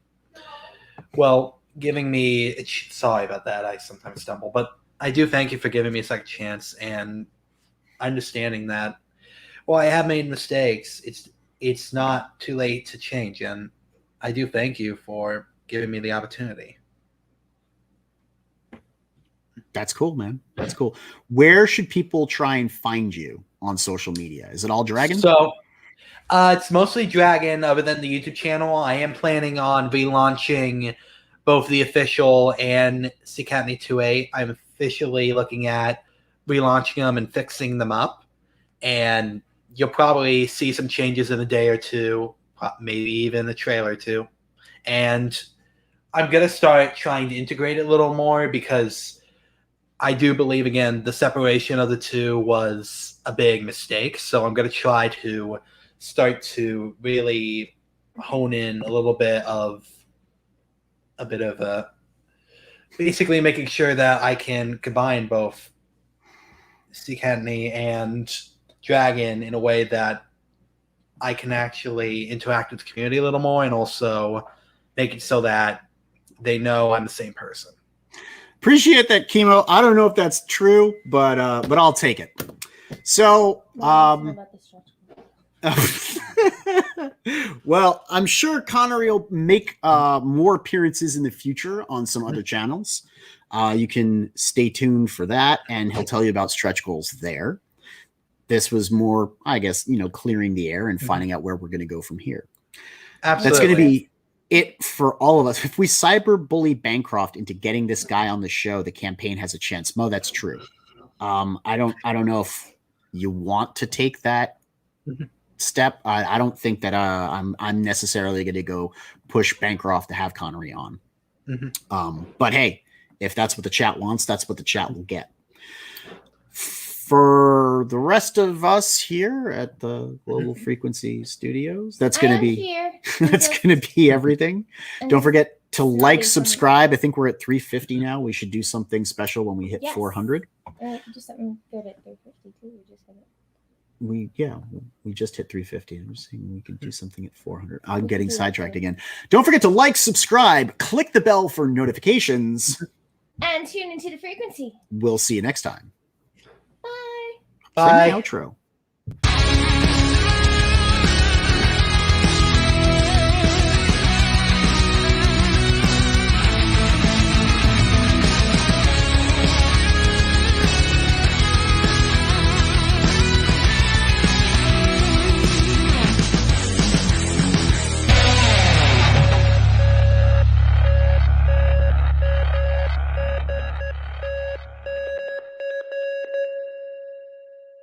giving me, sorry about that. I sometimes stumble, but I do thank you for giving me a second chance and understanding that, I have made mistakes. It's not too late to change. And I do thank you for giving me the opportunity. That's cool, man. That's cool. Where should people try and find you on social media? Is it all Dragon? So it's mostly Dragon other than the YouTube channel. I am planning on relaunching both the official and Cateni 2.8. I'm officially looking at relaunching them and fixing them up. And you'll probably see some changes in a day or two, maybe even a trailer or two. And I'm going to start trying to integrate it a little more because I do believe, again, the separation of the two was a big mistake. So I'm going to try to start to really hone in a little bit of basically making sure that I can combine both Cateni and Dragon in a way that I can actually interact with the community a little more and also make it so that they know I'm the same person. Appreciate that, Chemo. I don't know if that's true, but I'll take it. So, well, I'm sure Connery will make more appearances in the future on some other channels. You can stay tuned for that, and he'll tell you about stretch goals there. This was more, I guess, clearing the air and finding out where we're going to go from here. Absolutely. That's going to be it for all of us. If we cyberbully Bancroft into getting this guy on the show, the campaign has a chance. Mo, that's true. I don't know if you want to take that step. I don't think that I'm necessarily going to go push Bancroft to have Connery on. But hey, if that's what the chat wants, that's what the chat will get. for the rest of us here at the Global Frequency Studios, that's going to be here. that's going to be everything. Don't forget to like, nodding from subscribe. I think we're at 350 now. We should do something special when we hit Yes. 400. Do something good at 352. We just had it. We just hit 350. I'm just saying we can do something at 400. I'm We getting can do sidetracked that. again. Don't forget to like, subscribe, click the bell for notifications. And tune into the frequency. We'll see you next time. Bye. Send Bye. the outro.